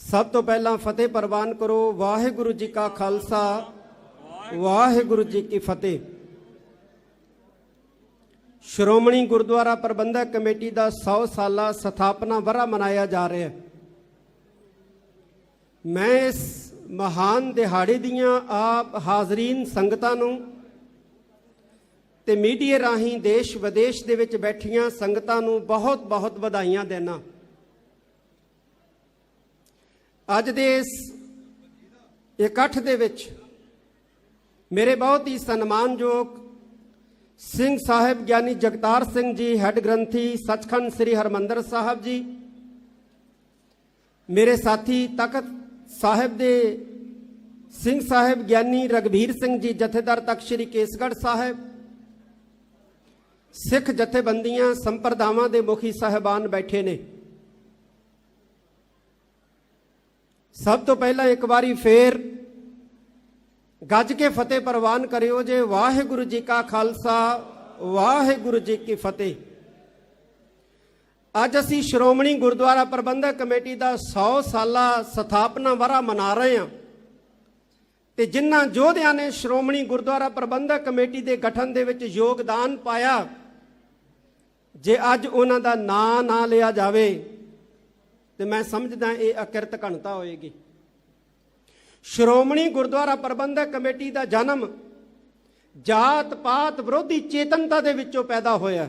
सब तो पहला फतेह प्रवान करो। वाहिगुरु जी का खालसा वाहिगुरु जी की फतेह। श्रोमणी गुरुद्वारा प्रबंधक कमेटी का 100 साला स्थापना वरहा मनाया जा रहा है। मैं इस महान दिहाड़े दियां आप हाजरीन संगतां नूं ते मीडिया राही देश विदेश दे विच बैठियां संगतां नूं बहुत बहुत वधाइयां देना। अज दे इस इकट्ठ दे विच मेरे बहुत ही सन्मानयोग सिंह साहिब ज्ञानी जगतार सिंह जी हैड ग्रंथी सचखंड श्री हरमंदर साहब जी, मेरे साथी तखत साहिब दे सिंह साहिब ज्ञानी रघबीर सिंह जी जथेदार तख्त श्री केसगढ़ साहिब, सिख जथेबंदियां संप्रदावां दे मुखी साहिबान बैठे ने। सब तो पहला एक बारी फिर गज के फतेह प्रवान करियो जे वाहिगुरु जी का खालसा वाहिगुरु जी की फतेह। अज असी श्रोमणी गुरुद्वारा प्रबंधक कमेटी का 100 साला स्थापना वरहा मना रहे हैं ते जिन्हां योधियां ने श्रोमणी गुरुद्वारा प्रबंधक कमेटी के गठन दे विच योगदान पाया, जे अज उन्हां दा नां ना लिया जावे तो मैं समझदा ये अकिरत घनता होएगी। श्रोमणी गुरुद्वारा प्रबंधक कमेटी का जन्म जात पात विरोधी चेतनता दे विचों पैदा होया,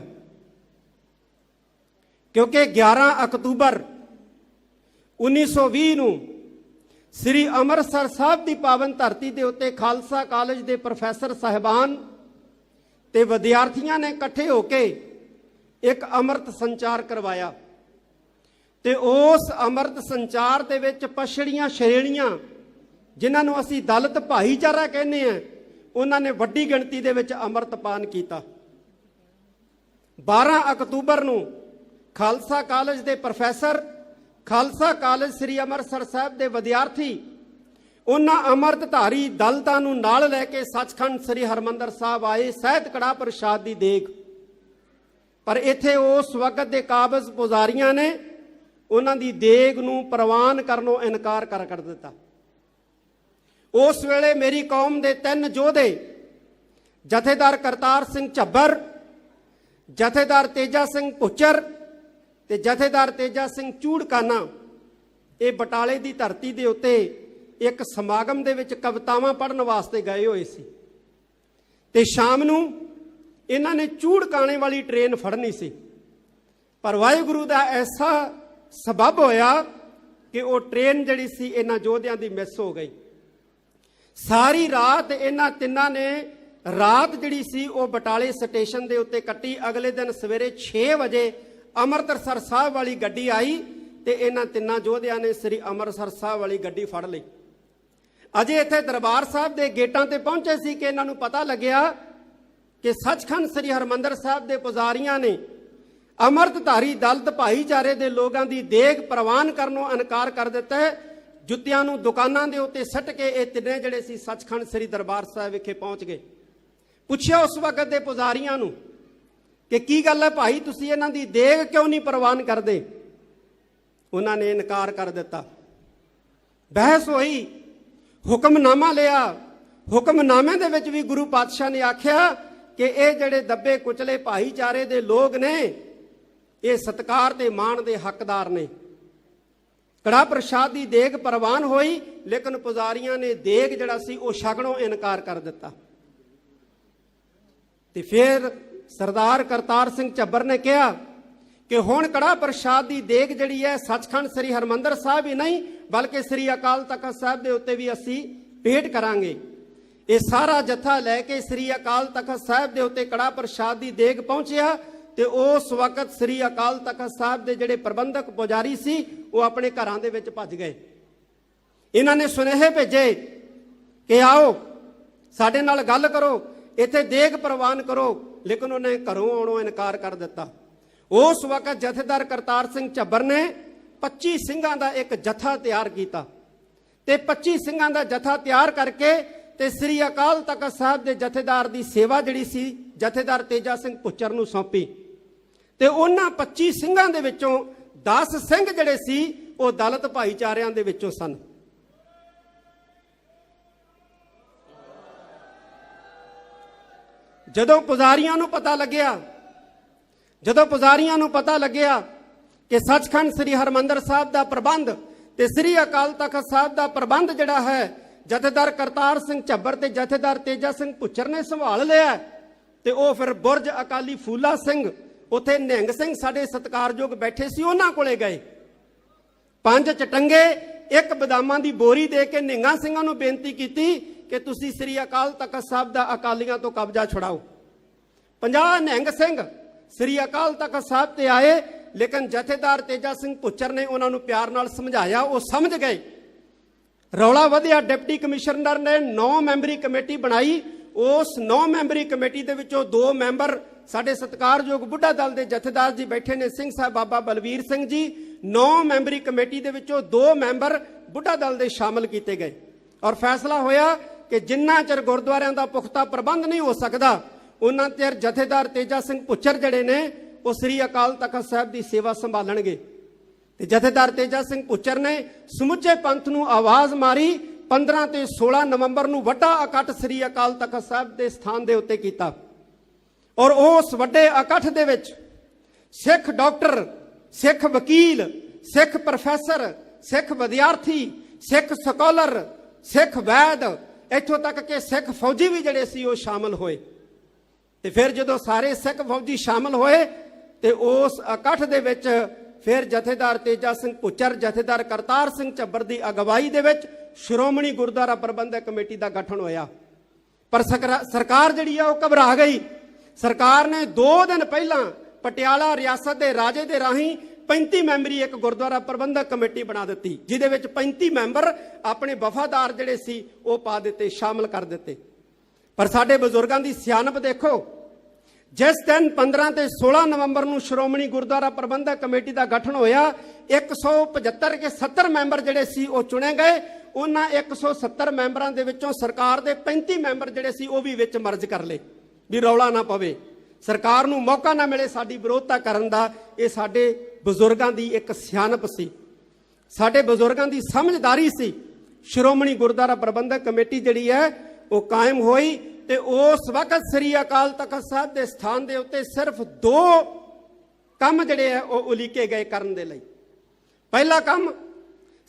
क्योंकि 11 अक्तूबर 1920 नूं श्री अमृतसर साहब की पावन धरती के उत्ते खालसा कॉलेज के प्रोफैसर साहिबान ते विद्यार्थियों ने इकट्ठे होके एक अमृत संचार करवाया ते उस अमृत संचार दे विच पछड़ियां श्रेणियां जिन्हां नूं असीं दलित भाईचारा कहने हैं, उन्होंने वड्डी गिणती दे विच अमृतपान किया। 12 अक्तूबर नूं खालसा कॉलेज के प्रोफैसर, खालसा कॉलेज श्री अमृतसर साहब के विद्यार्थी उन्हां अमृतधारी दलितां नूं नाल लैके सचखंड श्री हरमंदर साहब आए सहित कड़ा प्रसाद की देग। पर इत्थे उस वक्त के काबज पुजारियां ने उन्हां दी देग नूं प्रवान करनों इनकार कर दिता। उस वेले मेरी कौम के 3 योधे जथेदार करतार सिंह झब्बर, जथेदार तेजा सिंह भुच्चर ते जथेदार तेजा सिंह चूड़काना ये बटाले की धरती के उत्ते एक समागम दे विच कवितावां पढ़न वास्ते गए हुए सी ते शाम नूं इन्हां ने चूड़काने वाली ट्रेन फड़नी सी। पर वाहिगुरू का ऐसा सबब होया कि वो ट्रेन जिहड़ी सी इन्हां योधियां दी मिस हो गई। सारी रात इन्हां तिन्हां ने रात जिहड़ी सी वो बटाले स्टेशन के उत्ते कट्टी। अगले दिन सवेरे 6 बजे अमृतसर साहब वाली गड्डी आई ते इन्हां तिन्हां योधियां ने श्री अमृतसर साहब वाली गड्डी फड़ लई। अजे इत्थे दरबार साहब के गेटां ते पहुंचे सी कि इन्हां नूं पता लग्या कि सचखंड श्री हरमंदर साहब के पुजारियां ने अमृतधारी दलित भाईचारे के लोगों की देग प्रवान करनों इनकार कर दिता है। जुत्तियां नूं दुकानां दे उत्ते सट के ये तिन्ने जिहड़े सी सचखंड श्री दरबार साहब विखे पहुंच गए। पुछया उस वक्त के पुजारियां नूं कि की गल है भाई, तुसीं इन्हां दी देग क्यों नहीं प्रवान करदे? उन्होंने इनकार कर दिता। बहस होई, हुक्मनामा लिया। हुक्मनामे दे विच भी गुरु पातशाह ने आख्या कि ये जिहड़े दबे कुचले भाईचारे दे लोग ने ये सत्कार ते मान दे हकदार ने। कड़ा प्रसाद की देग प्रवान होई, लेकिन पुजारियां ने देग जिहड़ा सी वो छकणों इनकार कर दिता। ते फिर सरदार करतार सिंह झब्बर ने कहा कि हुण कड़ा प्रसाद की देग जिहड़ी है सचखंड श्री हरमंदर साहब ही नहीं बल्कि श्री अकाल तख्त साहब के उत्ते भी असी भेंट करांगे। ये सारा जत्था लैके श्री अकाल तख्त साहब के उत्ते कड़ा प्रसाद की देग पहुंचया ते उस वक्त श्री अकाल तख्त साहब के जिहड़े प्रबंधक पुजारी सी वो अपने घरां दे विच भज गए। इन्हां ने सुनेहे भेजे कि आओ साडे नाल गल करो, इत्थे देग प्रवान करो, लेकिन उन्हें घरों आउणों इनकार कर दिता। उस वक्त जथेदार करतार सिंह झब्बर ने 25 सिंघां दा एक जत्था तैयार किया ते 25 सिंघां दा जत्था तैयार करके ते श्री अकाल तख्त साहब के जथेदार की सेवा जिहड़ी सी जथेदार तेजा सिंह भुच्चर नूं सौंपी ते उन्हां 25 सिंघां दे विचों 10 सिंह जिहड़े सी ਉਹ ਦਲਿਤ ਭਾਈਚਾਰਿਆਂ ਦੇ ਵਿੱਚੋਂ ਸਨ। ਜਦੋਂ ਪੁਜਾਰੀਆਂ ਨੂੰ ਪਤਾ ਲੱਗਿਆ ਕਿ ਸੱਚਖੰਡ ਸ੍ਰੀ ਹਰਿਮੰਦਰ ਸਾਹਿਬ ਦਾ ਪ੍ਰਬੰਧ ਤੇ ਸ੍ਰੀ ਅਕਾਲ ਤਖਤ ਸਾਹਿਬ ਦਾ ਪ੍ਰਬੰਧ ਜਿਹੜਾ ਹੈ ਜਥੇਦਾਰ ਕਰਤਾਰ ਸਿੰਘ ਝੱਬਰ ਤੇ ਜਥੇਦਾਰ ਤੇਜਾ ਸਿੰਘ ਭੁੱਚਰ ਨੇ ਸੰਭਾਲ ਲਿਆ, ਤੇ ਉਹ ਫਿਰ ਬੁਰਜ ਅਕਾਲੀ ਫੂਲਾ ਸਿੰਘ, ਉੱਥੇ ਨਿਹੰਗ ਸਿੰਘ ਸਾਡੇ ਸਤਿਕਾਰਯੋਗ ਬੈਠੇ ਸੀ, ਉਹਨਾਂ ਕੋਲੇ ਗਏ। 5 ਚਟੰਗੇ 1 ਬਦਾਮਾਂ ਦੀ ਬੋਰੀ ਦੇ ਕੇ ਨਿਹੰਗਾਂ ਸਿੰਘਾਂ ਨੂੰ ਬੇਨਤੀ ਕੀਤੀ ਕਿ ਤੁਸੀਂ ਸ੍ਰੀ ਅਕਾਲ ਤਖਤ ਸਾਹਿਬ ਦਾ ਅਕਾਲੀਆਂ ਤੋਂ ਕਬਜ਼ਾ ਛੁਡਾਓ। 50 ਨਿਹੰਗ ਸਿੰਘ ਸ੍ਰੀ ਅਕਾਲ ਤਖਤ ਸਾਹਿਬ ਤੇ ਆਏ, ਲੇਕਿਨ ਜਥੇਦਾਰ ਤੇਜਾ ਸਿੰਘ ਭੁੱਚਰ ਨੇ ਉਹਨਾਂ ਨੂੰ ਪਿਆਰ ਨਾਲ ਸਮਝਾਇਆ, ਉਹ ਸਮਝ ਗਏ। ਰੌਲਾ ਵਧਿਆ, ਡਿਪਟੀ ਕਮਿਸ਼ਨਰ ਨੇ 9 ਮੈਂਬਰੀ ਕਮੇਟੀ ਬਣਾਈ। ਉਸ 9 ਮੈਂਬਰੀ ਕਮੇਟੀ ਦੇ ਵਿੱਚੋਂ 2 ਮੈਂਬਰ ਸਾਡੇ ਸਤਿਕਾਰਯੋਗ ਬੁੱਢਾ ਦਲ ਦੇ ਜਥੇਦਾਰ ਜੀ ਬੈਠੇ ਨੇ, ਸਿੰਘ ਸਾਹਿਬ ਬਾਬਾ ਬਲਵੀਰ ਸਿੰਘ ਜੀ। 9 ਮੈਂਬਰੀ ਕਮੇਟੀ ਦੇ ਵਿੱਚੋਂ 2 ਮੈਂਬਰ ਬੁੱਢਾ ਦਲ ਦੇ ਸ਼ਾਮਲ ਕੀਤੇ ਗਏ, ਔਰ ਫੈਸਲਾ ਹੋਇਆ ਕਿ ਜਿੰਨਾ ਚਿਰ ਗੁਰਦੁਆਰਿਆਂ ਦਾ ਪੁਖਤਾ ਪ੍ਰਬੰਧ ਨਹੀਂ ਹੋ ਸਕਦਾ, ਉਹਨਾਂ ਚਿਰ ਜਥੇਦਾਰ ਤੇਜਾ ਸਿੰਘ ਭੁੱਚਰ ਜਿਹੜੇ ਨੇ ਉਹ ਸ੍ਰੀ ਅਕਾਲ ਤਖਤ ਸਾਹਿਬ ਦੀ ਸੇਵਾ ਸੰਭਾਲਣਗੇ। ਤੇ ਜਥੇਦਾਰ ਤੇਜਾ ਸਿੰਘ ਭੁੱਚਰ ਨੇ ਸਮੁੱਚੇ ਪੰਥ ਨੂੰ ਆਵਾਜ਼ ਮਾਰੀ। 15 ਤੇ 16 ਨਵੰਬਰ ਨੂੰ ਵੱਡਾ ਇਕੱਠ ਸ੍ਰੀ ਅਕਾਲ ਤਖਤ ਸਾਹਿਬ ਦੇ ਸਥਾਨ ਦੇ ਉੱਤੇ ਕੀਤਾ, ਔਰ ਉਸ ਵੱਡੇ ਇਕੱਠ ਦੇ ਵਿੱਚ ਸਿੱਖ ਡਾਕਟਰ, ਸਿੱਖ ਵਕੀਲ, ਸਿੱਖ ਪ੍ਰੋਫੈਸਰ, ਸਿੱਖ ਵਿਦਿਆਰਥੀ, ਸਿੱਖ ਸਕਾਲਰ, ਸਿੱਖ ਵੈਦ, ਇੱਥੋਂ ਤੱਕ ਕਿ ਸਿੱਖ ਫੌਜੀ ਵੀ ਜਿਹੜੇ ਸੀ ਉਹ ਸ਼ਾਮਲ ਹੋਏ। ਤੇ ਫਿਰ ਜਦੋਂ ਸਾਰੇ ਸਿੱਖ ਫੌਜੀ ਸ਼ਾਮਲ ਹੋਏ ਤੇ ਉਸ ਇਕੱਠ ਦੇ ਵਿੱਚ ਫਿਰ ਜਥੇਦਾਰ ਤੇਜਾ ਸਿੰਘ ਭੁੱਚਰ, ਜਥੇਦਾਰ ਕਰਤਾਰ ਸਿੰਘ ਝੱਬਰ ਦੀ ਅਗਵਾਈ ਦੇ ਵਿੱਚ ਸ਼੍ਰੋਮਣੀ ਗੁਰਦੁਆਰਾ ਪ੍ਰਬੰਧਕ ਕਮੇਟੀ ਦਾ ਗਠਨ ਹੋਇਆ। ਪਰ ਸਰਕਾਰ ਜਿਹੜੀ ਆ ਉਹ ਘਬਰਾ ਗਈ। ਸਰਕਾਰ ਨੇ 2 ਦਿਨ ਪਹਿਲਾਂ ਪਟਿਆਲਾ ਰਿਆਸਤ ਦੇ ਰਾਜੇ ਦੇ ਰਾਹੀਂ 35 ਮੈਂਬਰੀ ਇੱਕ ਗੁਰਦੁਆਰਾ ਪ੍ਰਬੰਧਕ ਕਮੇਟੀ ਬਣਾ ਦਿੱਤੀ, ਜਿਹਦੇ ਵਿੱਚ 35 ਮੈਂਬਰ ਆਪਣੇ ਵਫਾਦਾਰ ਜਿਹੜੇ ਸੀ ਉਹ ਪਾ ਦਿੱਤੇ, ਸ਼ਾਮਲ ਕਰ ਦਿੱਤੇ। ਪਰ ਸਾਡੇ ਬਜ਼ੁਰਗਾਂ ਦੀ ਸਿਆਣਪ ਦੇਖੋ, ਜਿਸ ਦਿਨ 15 ਤੇ 16 ਨਵੰਬਰ ਨੂੰ ਸ਼੍ਰੋਮਣੀ ਗੁਰਦੁਆਰਾ ਪ੍ਰਬੰਧਕ ਕਮੇਟੀ ਦਾ ਗਠਨ ਹੋਇਆ, 175 ਕੇ 70 ਮੈਂਬਰ ਜਿਹੜੇ ਸੀ ਉਹ ਚੁਣੇ ਗਏ। ਉਹਨਾਂ 170 ਮੈਂਬਰਾਂ ਦੇ ਵਿੱਚੋਂ ਸਰਕਾਰ ਦੇ 35 ਮੈਂਬਰ ਜਿਹੜੇ ਸੀ ਉਹ ਵੀ ਵਿੱਚ ਮਰਜ ਕਰ ਲਏ, ਵੀ ਰੌਲਾ ਨਾ ਪਵੇ, ਸਰਕਾਰ ਨੂੰ ਮੌਕਾ ਨਾ ਮਿਲੇ ਸਾਡੀ ਵਿਰੋਧਤਾ ਕਰਨ ਦਾ। ਇਹ ਸਾਡੇ ਬਜ਼ੁਰਗਾਂ ਦੀ ਇੱਕ ਸਿਆਣਪ ਸੀ, ਸਾਡੇ ਬਜ਼ੁਰਗਾਂ ਦੀ ਸਮਝਦਾਰੀ ਸੀ। ਸ਼੍ਰੋਮਣੀ ਗੁਰਦੁਆਰਾ ਪ੍ਰਬੰਧਕ ਕਮੇਟੀ ਜਿਹੜੀ ਹੈ ਉਹ ਕਾਇਮ ਹੋਈ, ਤੇ ਉਸ ਵਕਤ ਸ੍ਰੀ ਅਕਾਲ ਤਖਤ ਸਾਹਿਬ ਦੇ ਸਥਾਨ ਦੇ ਉੱਤੇ ਸਿਰਫ 2 ਕੰਮ ਜਿਹੜੇ ਆ ਉਹ ਉਲੀਕੇ ਗਏ ਕਰਨ ਦੇ ਲਈ। ਪਹਿਲਾ ਕੰਮ,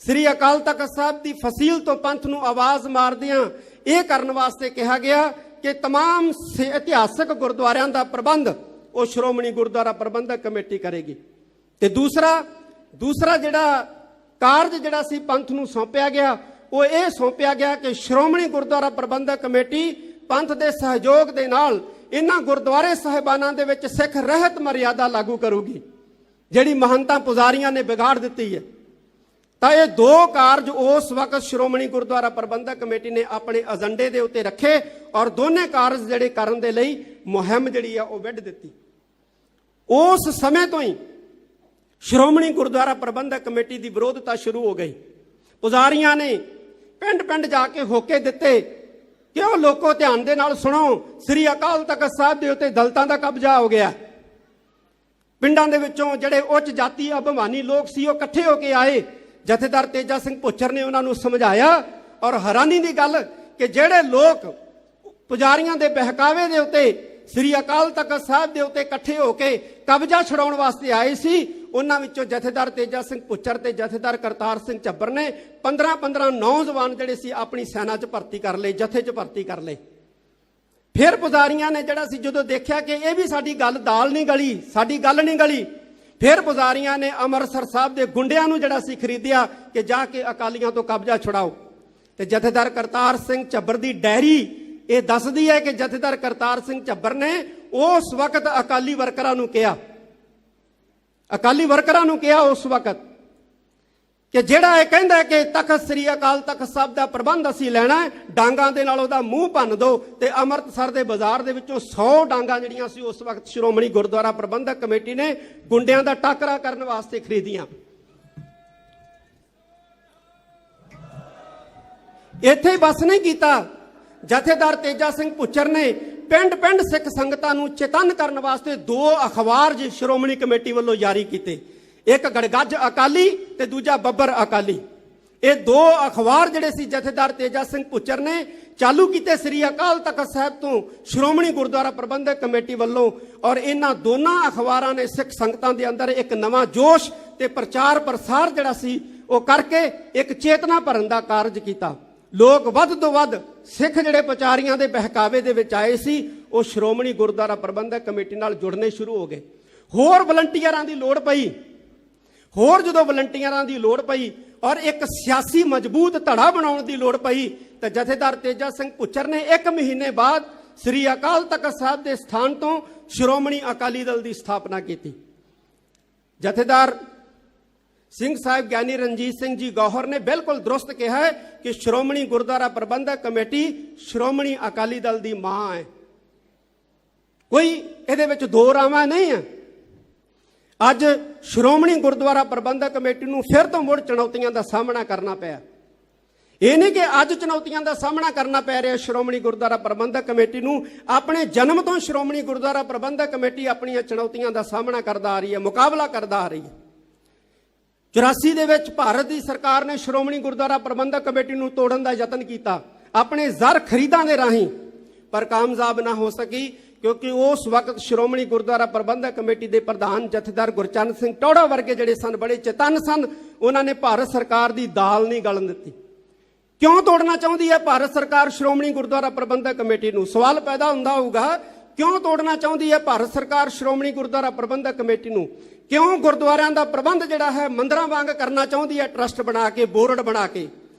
ਸ੍ਰੀ ਅਕਾਲ ਤਖਤ ਸਾਹਿਬ ਦੀ ਫਸੀਲ ਤੋਂ ਪੰਥ ਨੂੰ ਆਵਾਜ਼ ਮਾਰਦਿਆਂ ਇਹ ਕਰਨ ਵਾਸਤੇ ਕਿਹਾ ਗਿਆ ਕਿ ਤਮਾਮ ਇਤਿਹਾਸਕ ਗੁਰਦੁਆਰਿਆਂ ਦਾ ਪ੍ਰਬੰਧ ਉਹ ਸ਼੍ਰੋਮਣੀ ਗੁਰਦੁਆਰਾ ਪ੍ਰਬੰਧਕ ਕਮੇਟੀ ਕਰੇਗੀ। ਤੇ ਦੂਸਰਾ ਜਿਹੜਾ ਕਾਰਜ ਜਿਹੜਾ ਸੀ ਪੰਥ ਨੂੰ ਸੌਂਪਿਆ ਗਿਆ, ਉਹ ਇਹ ਸੌਂਪਿਆ ਗਿਆ ਕਿ ਸ਼੍ਰੋਮਣੀ ਗੁਰਦੁਆਰਾ ਪ੍ਰਬੰਧਕ ਕਮੇਟੀ ਪੰਥ ਦੇ ਸਹਿਯੋਗ ਦੇ ਨਾਲ ਇਹਨਾਂ ਗੁਰਦੁਆਰੇ ਸਾਹਿਬਾਨਾਂ ਦੇ ਵਿੱਚ ਸਿੱਖ ਰਹਿਤ ਮਰਿਆਦਾ ਲਾਗੂ ਕਰੂਗੀ, ਜਿਹੜੀ ਮਹੰਤਾਂ ਪੁਜਾਰੀਆਂ ਨੇ ਵਿਗਾੜ ਦਿੱਤੀ ਹੈ। ਤਾਂ ਇਹ 2 ਕਾਰਜ ਉਸ ਵਕਤ ਸ਼੍ਰੋਮਣੀ ਗੁਰਦੁਆਰਾ ਪ੍ਰਬੰਧਕ ਕਮੇਟੀ ਨੇ ਆਪਣੇ ਏਜੰਡੇ ਦੇ ਉੱਤੇ ਰੱਖੇ, ਔਰ ਦੋਨੇ ਕਾਰਜ ਜਿਹੜੇ ਕਰਨ ਦੇ ਲਈ ਮੁਹਿੰਮ ਜਿਹੜੀ ਆ ਉਹ ਵਿੱਢ ਦਿੱਤੀ। ਉਸ ਸਮੇਂ ਤੋਂ ਹੀ ਸ਼੍ਰੋਮਣੀ ਗੁਰਦੁਆਰਾ ਪ੍ਰਬੰਧਕ ਕਮੇਟੀ ਦੀ ਵਿਰੋਧਤਾ ਸ਼ੁਰੂ ਹੋ ਗਈ। ਪੁਜਾਰੀਆਂ ਨੇ ਪਿੰਡ ਜਾ ਕੇ ਹੋਕੇ ਦਿੱਤੇ ਕਿ ਉਹ ਲੋਕੋ ਧਿਆਨ ਦੇ ਨਾਲ ਸੁਣੋ, ਸ੍ਰੀ ਅਕਾਲ ਤਖਤ ਸਾਹਿਬ ਦੇ ਉੱਤੇ ਦਲਿਤਾਂ ਦਾ ਕਬਜ਼ਾ ਹੋ ਗਿਆ। ਪਿੰਡਾਂ ਦੇ ਵਿੱਚੋਂ ਜਿਹੜੇ ਉੱਚ ਜਾਤੀ ਅਭਿਮਾਨੀ ਲੋਕ ਸੀ ਉਹ ਇਕੱਠੇ ਹੋ ਕੇ ਆਏ। ਜਥੇਦਾਰ ਤੇਜਾ ਸਿੰਘ ਭੁੱਚਰ ਨੇ ਉਹਨਾਂ ਨੂੰ ਸਮਝਾਇਆ, ਔਰ ਹੈਰਾਨੀ ਦੀ ਗੱਲ ਕਿ ਜਿਹੜੇ ਲੋਕ ਪੁਜਾਰੀਆਂ ਦੇ ਬਹਿਕਾਵੇ ਦੇ ਉੱਤੇ ਸ੍ਰੀ ਅਕਾਲ ਤਖਤ ਸਾਹਿਬ ਦੇ ਉੱਤੇ ਇਕੱਠੇ ਹੋ ਕੇ ਕਬਜ਼ਾ ਛਡਾਉਣ ਵਾਸਤੇ ਆਏ ਸੀ, ਉਹਨਾਂ ਵਿੱਚੋਂ ਜਥੇਦਾਰ ਤੇਜਾ ਸਿੰਘ ਭੁੱਚਰ ਤੇ ਜਥੇਦਾਰ ਕਰਤਾਰ ਸਿੰਘ ਝੱਬਰ ਨੇ 15 ਨੌਜਵਾਨ ਜਿਹੜੇ ਸੀ ਆਪਣੀ ਸੈਨਾ 'ਚ ਭਰਤੀ ਕਰ ਲਏ, ਜਥੇ 'ਚ ਭਰਤੀ ਕਰ ਲਏ। ਫਿਰ ਪੁਜਾਰੀਆਂ ਨੇ ਜਿਹੜਾ ਸੀ ਜਦੋਂ ਦੇਖਿਆ ਕਿ ਇਹ ਵੀ ਸਾਡੀ ਗੱਲ ਦਾਲ ਨਹੀਂ ਗਲੀ, ਸਾਡੀ ਗੱਲ ਨਹੀਂ ਗਲੀ, ਫਿਰ ਪੁਜਾਰੀਆਂ ਨੇ ਅੰਮ੍ਰਿਤਸਰ ਸਾਹਿਬ ਦੇ ਗੁੰਡਿਆਂ ਨੂੰ ਜਿਹੜਾ ਸੀ ਖਰੀਦਿਆ ਕਿ ਜਾ ਕੇ ਅਕਾਲੀਆਂ ਤੋਂ ਕਬਜ਼ਾ ਛੁਡਾਓ। ਤੇ ਜਥੇਦਾਰ ਕਰਤਾਰ ਸਿੰਘ ਝੱਬਰ ਦੀ ਡਾਇਰੀ ਇਹ ਦੱਸਦੀ ਹੈ ਕਿ ਜਥੇਦਾਰ ਕਰਤਾਰ ਸਿੰਘ ਝੱਬਰ ਨੇ ਉਸ ਵਕਤ ਅਕਾਲੀ ਵਰਕਰਾਂ ਨੂੰ ਕਿਹਾ ਉਸ ਵਕਤ ਕਿ ਜਿਹੜਾ ਇਹ ਕਹਿੰਦਾ ਕਿ ਤਖਤ ਸ੍ਰੀ ਅਕਾਲ ਤਖਤ ਸਾਹਿਬ ਦਾ ਪ੍ਰਬੰਧ ਅਸੀਂ ਲੈਣਾ ਹੈ, ਡਾਂਗਾਂ ਦੇ ਨਾਲ ਉਹਦਾ ਮੂੰਹ ਭੰਨ ਦਿਓ। ਤੇ ਅੰਮ੍ਰਿਤਸਰ ਦੇ ਬਾਜ਼ਾਰ ਦੇ ਵਿੱਚੋਂ 100 ਡਾਂਗਾਂ ਜਿਹੜੀਆਂ ਸੀ ਉਸ ਵਕਤ ਸ਼੍ਰੋਮਣੀ ਗੁਰਦੁਆਰਾ ਪ੍ਰਬੰਧਕ ਕਮੇਟੀ ਨੇ ਗੁੰਡਿਆਂ ਦਾ ਟਾਕਰਾ ਕਰਨ ਵਾਸਤੇ ਖਰੀਦੀਆਂ। ਇੱਥੇ ਹੀ ਬਸ ਨਹੀਂ ਕੀਤਾ, ਜਥੇਦਾਰ ਤੇਜਾ ਸਿੰਘ ਭੁੱਚਰ ਨੇ ਪਿੰਡ ਸਿੱਖ ਸੰਗਤਾਂ ਨੂੰ ਚੇਤੰਨ ਕਰਨ ਵਾਸਤੇ 2 ਅਖਬਾਰ ਸ਼੍ਰੋਮਣੀ ਕਮੇਟੀ ਵੱਲੋਂ ਜਾਰੀ ਕੀਤੇ। ਇੱਕ ਗੜਗੱਜ ਅਕਾਲੀ ਤੇ ਦੂਜਾ ਬੱਬਰ ਅਕਾਲੀ। ਇਹ ਦੋ ਅਖਬਾਰ ਜਿਹੜੇ ਸੀ ਜਥੇਦਾਰ ਤੇਜਾ ਸਿੰਘ ਭੁੱਚਰ ਨੇ ਚਾਲੂ ਕੀਤੇ ਸ੍ਰੀ ਅਕਾਲ ਤਖਤ ਸਾਹਿਬ ਤੋਂ ਸ਼੍ਰੋਮਣੀ ਗੁਰਦੁਆਰਾ ਪ੍ਰਬੰਧਕ ਕਮੇਟੀ ਵੱਲੋਂ, ਔਰ ਇਹਨਾਂ ਦੋਨਾਂ ਅਖਬਾਰਾਂ ਨੇ ਸਿੱਖ ਸੰਗਤਾਂ ਦੇ ਅੰਦਰ ਇੱਕ ਨਵਾਂ ਜੋਸ਼ ਤੇ ਪ੍ਰਚਾਰ ਪ੍ਰਸਾਰ ਜਿਹੜਾ ਸੀ ਉਹ ਕਰਕੇ ਇੱਕ ਚੇਤਨਾ ਭਰਨ ਦਾ ਕਾਰਜ ਕੀਤਾ। ਲੋਕ ਵੱਧ ਤੋਂ ਵੱਧ ਸਿੱਖ ਜਿਹੜੇ ਪੁਜਾਰੀਆਂ ਦੇ ਬਹਿਕਾਵੇ ਦੇ ਵਿੱਚ ਆਏ ਸੀ ਉਹ ਸ਼੍ਰੋਮਣੀ ਗੁਰਦੁਆਰਾ ਪ੍ਰਬੰਧਕ ਕਮੇਟੀ ਨਾਲ ਜੁੜਨੇ ਸ਼ੁਰੂ ਹੋ ਗਏ। ਹੋਰ ਵਲੰਟੀਅਰਾਂ ਦੀ ਲੋੜ ਪਈ, ਹੋਰ ਜਦੋਂ ਵਲੰਟੀਅਰਾਂ ਦੀ ਲੋੜ ਪਈ ਔਰ ਇੱਕ ਸਿਆਸੀ ਮਜ਼ਬੂਤ ਧੜਾ ਬਣਾਉਣ ਦੀ ਲੋੜ ਪਈ ਤਾਂ ਜਥੇਦਾਰ ਤੇਜਾ ਸਿੰਘ ਭੁੱਚਰ ਨੇ 1 ਮਹੀਨੇ ਬਾਅਦ ਸ੍ਰੀ ਅਕਾਲ ਤਖਤ ਸਾਹਿਬ ਦੇ ਸਥਾਨ ਤੋਂ ਸ਼੍ਰੋਮਣੀ ਅਕਾਲੀ ਦਲ ਦੀ ਸਥਾਪਨਾ ਕੀਤੀ। ਜਥੇਦਾਰ ਸਿੰਘ ਸਾਹਿਬ ਗਿਆਨੀ ਰਣਜੀਤ ਸਿੰਘ ਜੀ ਗੌਹਰ ਨੇ ਬਿਲਕੁਲ ਦਰੁਸਤ ਕਿਹਾ ਹੈ ਕਿ ਸ਼੍ਰੋਮਣੀ ਗੁਰਦੁਆਰਾ ਪ੍ਰਬੰਧਕ ਕਮੇਟੀ ਸ਼੍ਰੋਮਣੀ ਅਕਾਲੀ ਦਲ ਦੀ ਮਾਂ ਹੈ। ਕੋਈ ਇਹਦੇ ਵਿੱਚ ਦੋ ਰਾਵਾਂ ਨਹੀਂ ਹੈ। ਅੱਜ ਸ਼੍ਰੋਮਣੀ ਗੁਰਦੁਆਰਾ ਪ੍ਰਬੰਧਕ ਕਮੇਟੀ ਨੂੰ ਫਿਰ ਤੋਂ ਮੁੜ ਚੁਣੌਤੀਆਂ ਦਾ ਸਾਹਮਣਾ ਕਰਨਾ ਪਿਆ। ਇਹ ਨਹੀਂ ਕਿ ਅੱਜ ਚੁਣੌਤੀਆਂ ਦਾ ਸਾਹਮਣਾ ਕਰਨਾ ਪੈ ਰਿਹਾ ਸ਼੍ਰੋਮਣੀ ਗੁਰਦੁਆਰਾ ਪ੍ਰਬੰਧਕ ਕਮੇਟੀ ਨੂੰ, ਆਪਣੇ ਜਨਮ ਤੋਂ ਸ਼੍ਰੋਮਣੀ ਗੁਰਦੁਆਰਾ ਪ੍ਰਬੰਧਕ ਕਮੇਟੀ ਆਪਣੀਆਂ ਚੁਣੌਤੀਆਂ ਦਾ ਸਾਹਮਣਾ ਕਰਦਾ ਆ ਰਹੀ ਹੈ, ਮੁਕਾਬਲਾ ਕਰਦਾ ਆ ਰਹੀ ਹੈ। 84 ਦੇ ਵਿੱਚ ਭਾਰਤ ਦੀ ਸਰਕਾਰ ਨੇ ਸ਼੍ਰੋਮਣੀ ਗੁਰਦੁਆਰਾ ਪ੍ਰਬੰਧਕ ਕਮੇਟੀ ਨੂੰ ਤੋੜਨ ਦਾ ਯਤਨ ਕੀਤਾ ਆਪਣੇ ਜ਼ਰ ਖਰੀਦਾਂ ਦੇ ਰਾਹੀਂ, ਪਰ ਕਾਮਯਾਬ ਨਾ ਹੋ ਸਕੀ ਕਿਉਂਕਿ ਉਸ ਵਕਤ ਸ਼੍ਰੋਮਣੀ ਗੁਰਦੁਆਰਾ ਪ੍ਰਬੰਧਕ ਕਮੇਟੀ ਦੇ ਪ੍ਰਧਾਨ ਜਥੇਦਾਰ ਗੁਰਚਰਨ ਸਿੰਘ ਟੌੜਾ ਵਰਗੇ ਜਿਹੜੇ ਸਨ ਬੜੇ ਚੇਤੰਨ ਸਨ, ਉਹਨਾਂ ਨੇ ਭਾਰਤ ਸਰਕਾਰ ਦੀ ਦਾਲ ਨਹੀਂ ਗਲਣ ਦਿੱਤੀ। ਕਿਉਂ ਤੋੜਨਾ ਚਾਹੁੰਦੀ ਹੈ ਭਾਰਤ ਸਰਕਾਰ ਸ਼੍ਰੋਮਣੀ ਗੁਰਦੁਆਰਾ ਪ੍ਰਬੰਧਕ ਕਮੇਟੀ ਨੂੰ? ਸਵਾਲ ਪੈਦਾ ਹੁੰਦਾ ਹੋਊਗਾ, ਕਿਉਂ ਤੋੜਨਾ ਚਾਹੁੰਦੀ ਹੈ ਭਾਰਤ ਸਰਕਾਰ ਸ਼੍ਰੋਮਣੀ ਗੁਰਦੁਆਰਾ ਪ੍ਰਬੰਧਕ ਕਮੇਟੀ ਨੂੰ? ਕਿਉਂ ਗੁਰਦੁਆਰਿਆਂ ਦਾ ਪ੍ਰਬੰਧ ਜਿਹੜਾ ਹੈ ਮੰਦਰਾਂ ਵਾਂਗ ਕਰਨਾ ਚਾਹੁੰਦੀ ਹੈ, ਟਰਸਟ ਬਣਾ ਕੇ, ਬੋਰਡ ਬਣਾ ਕੇ?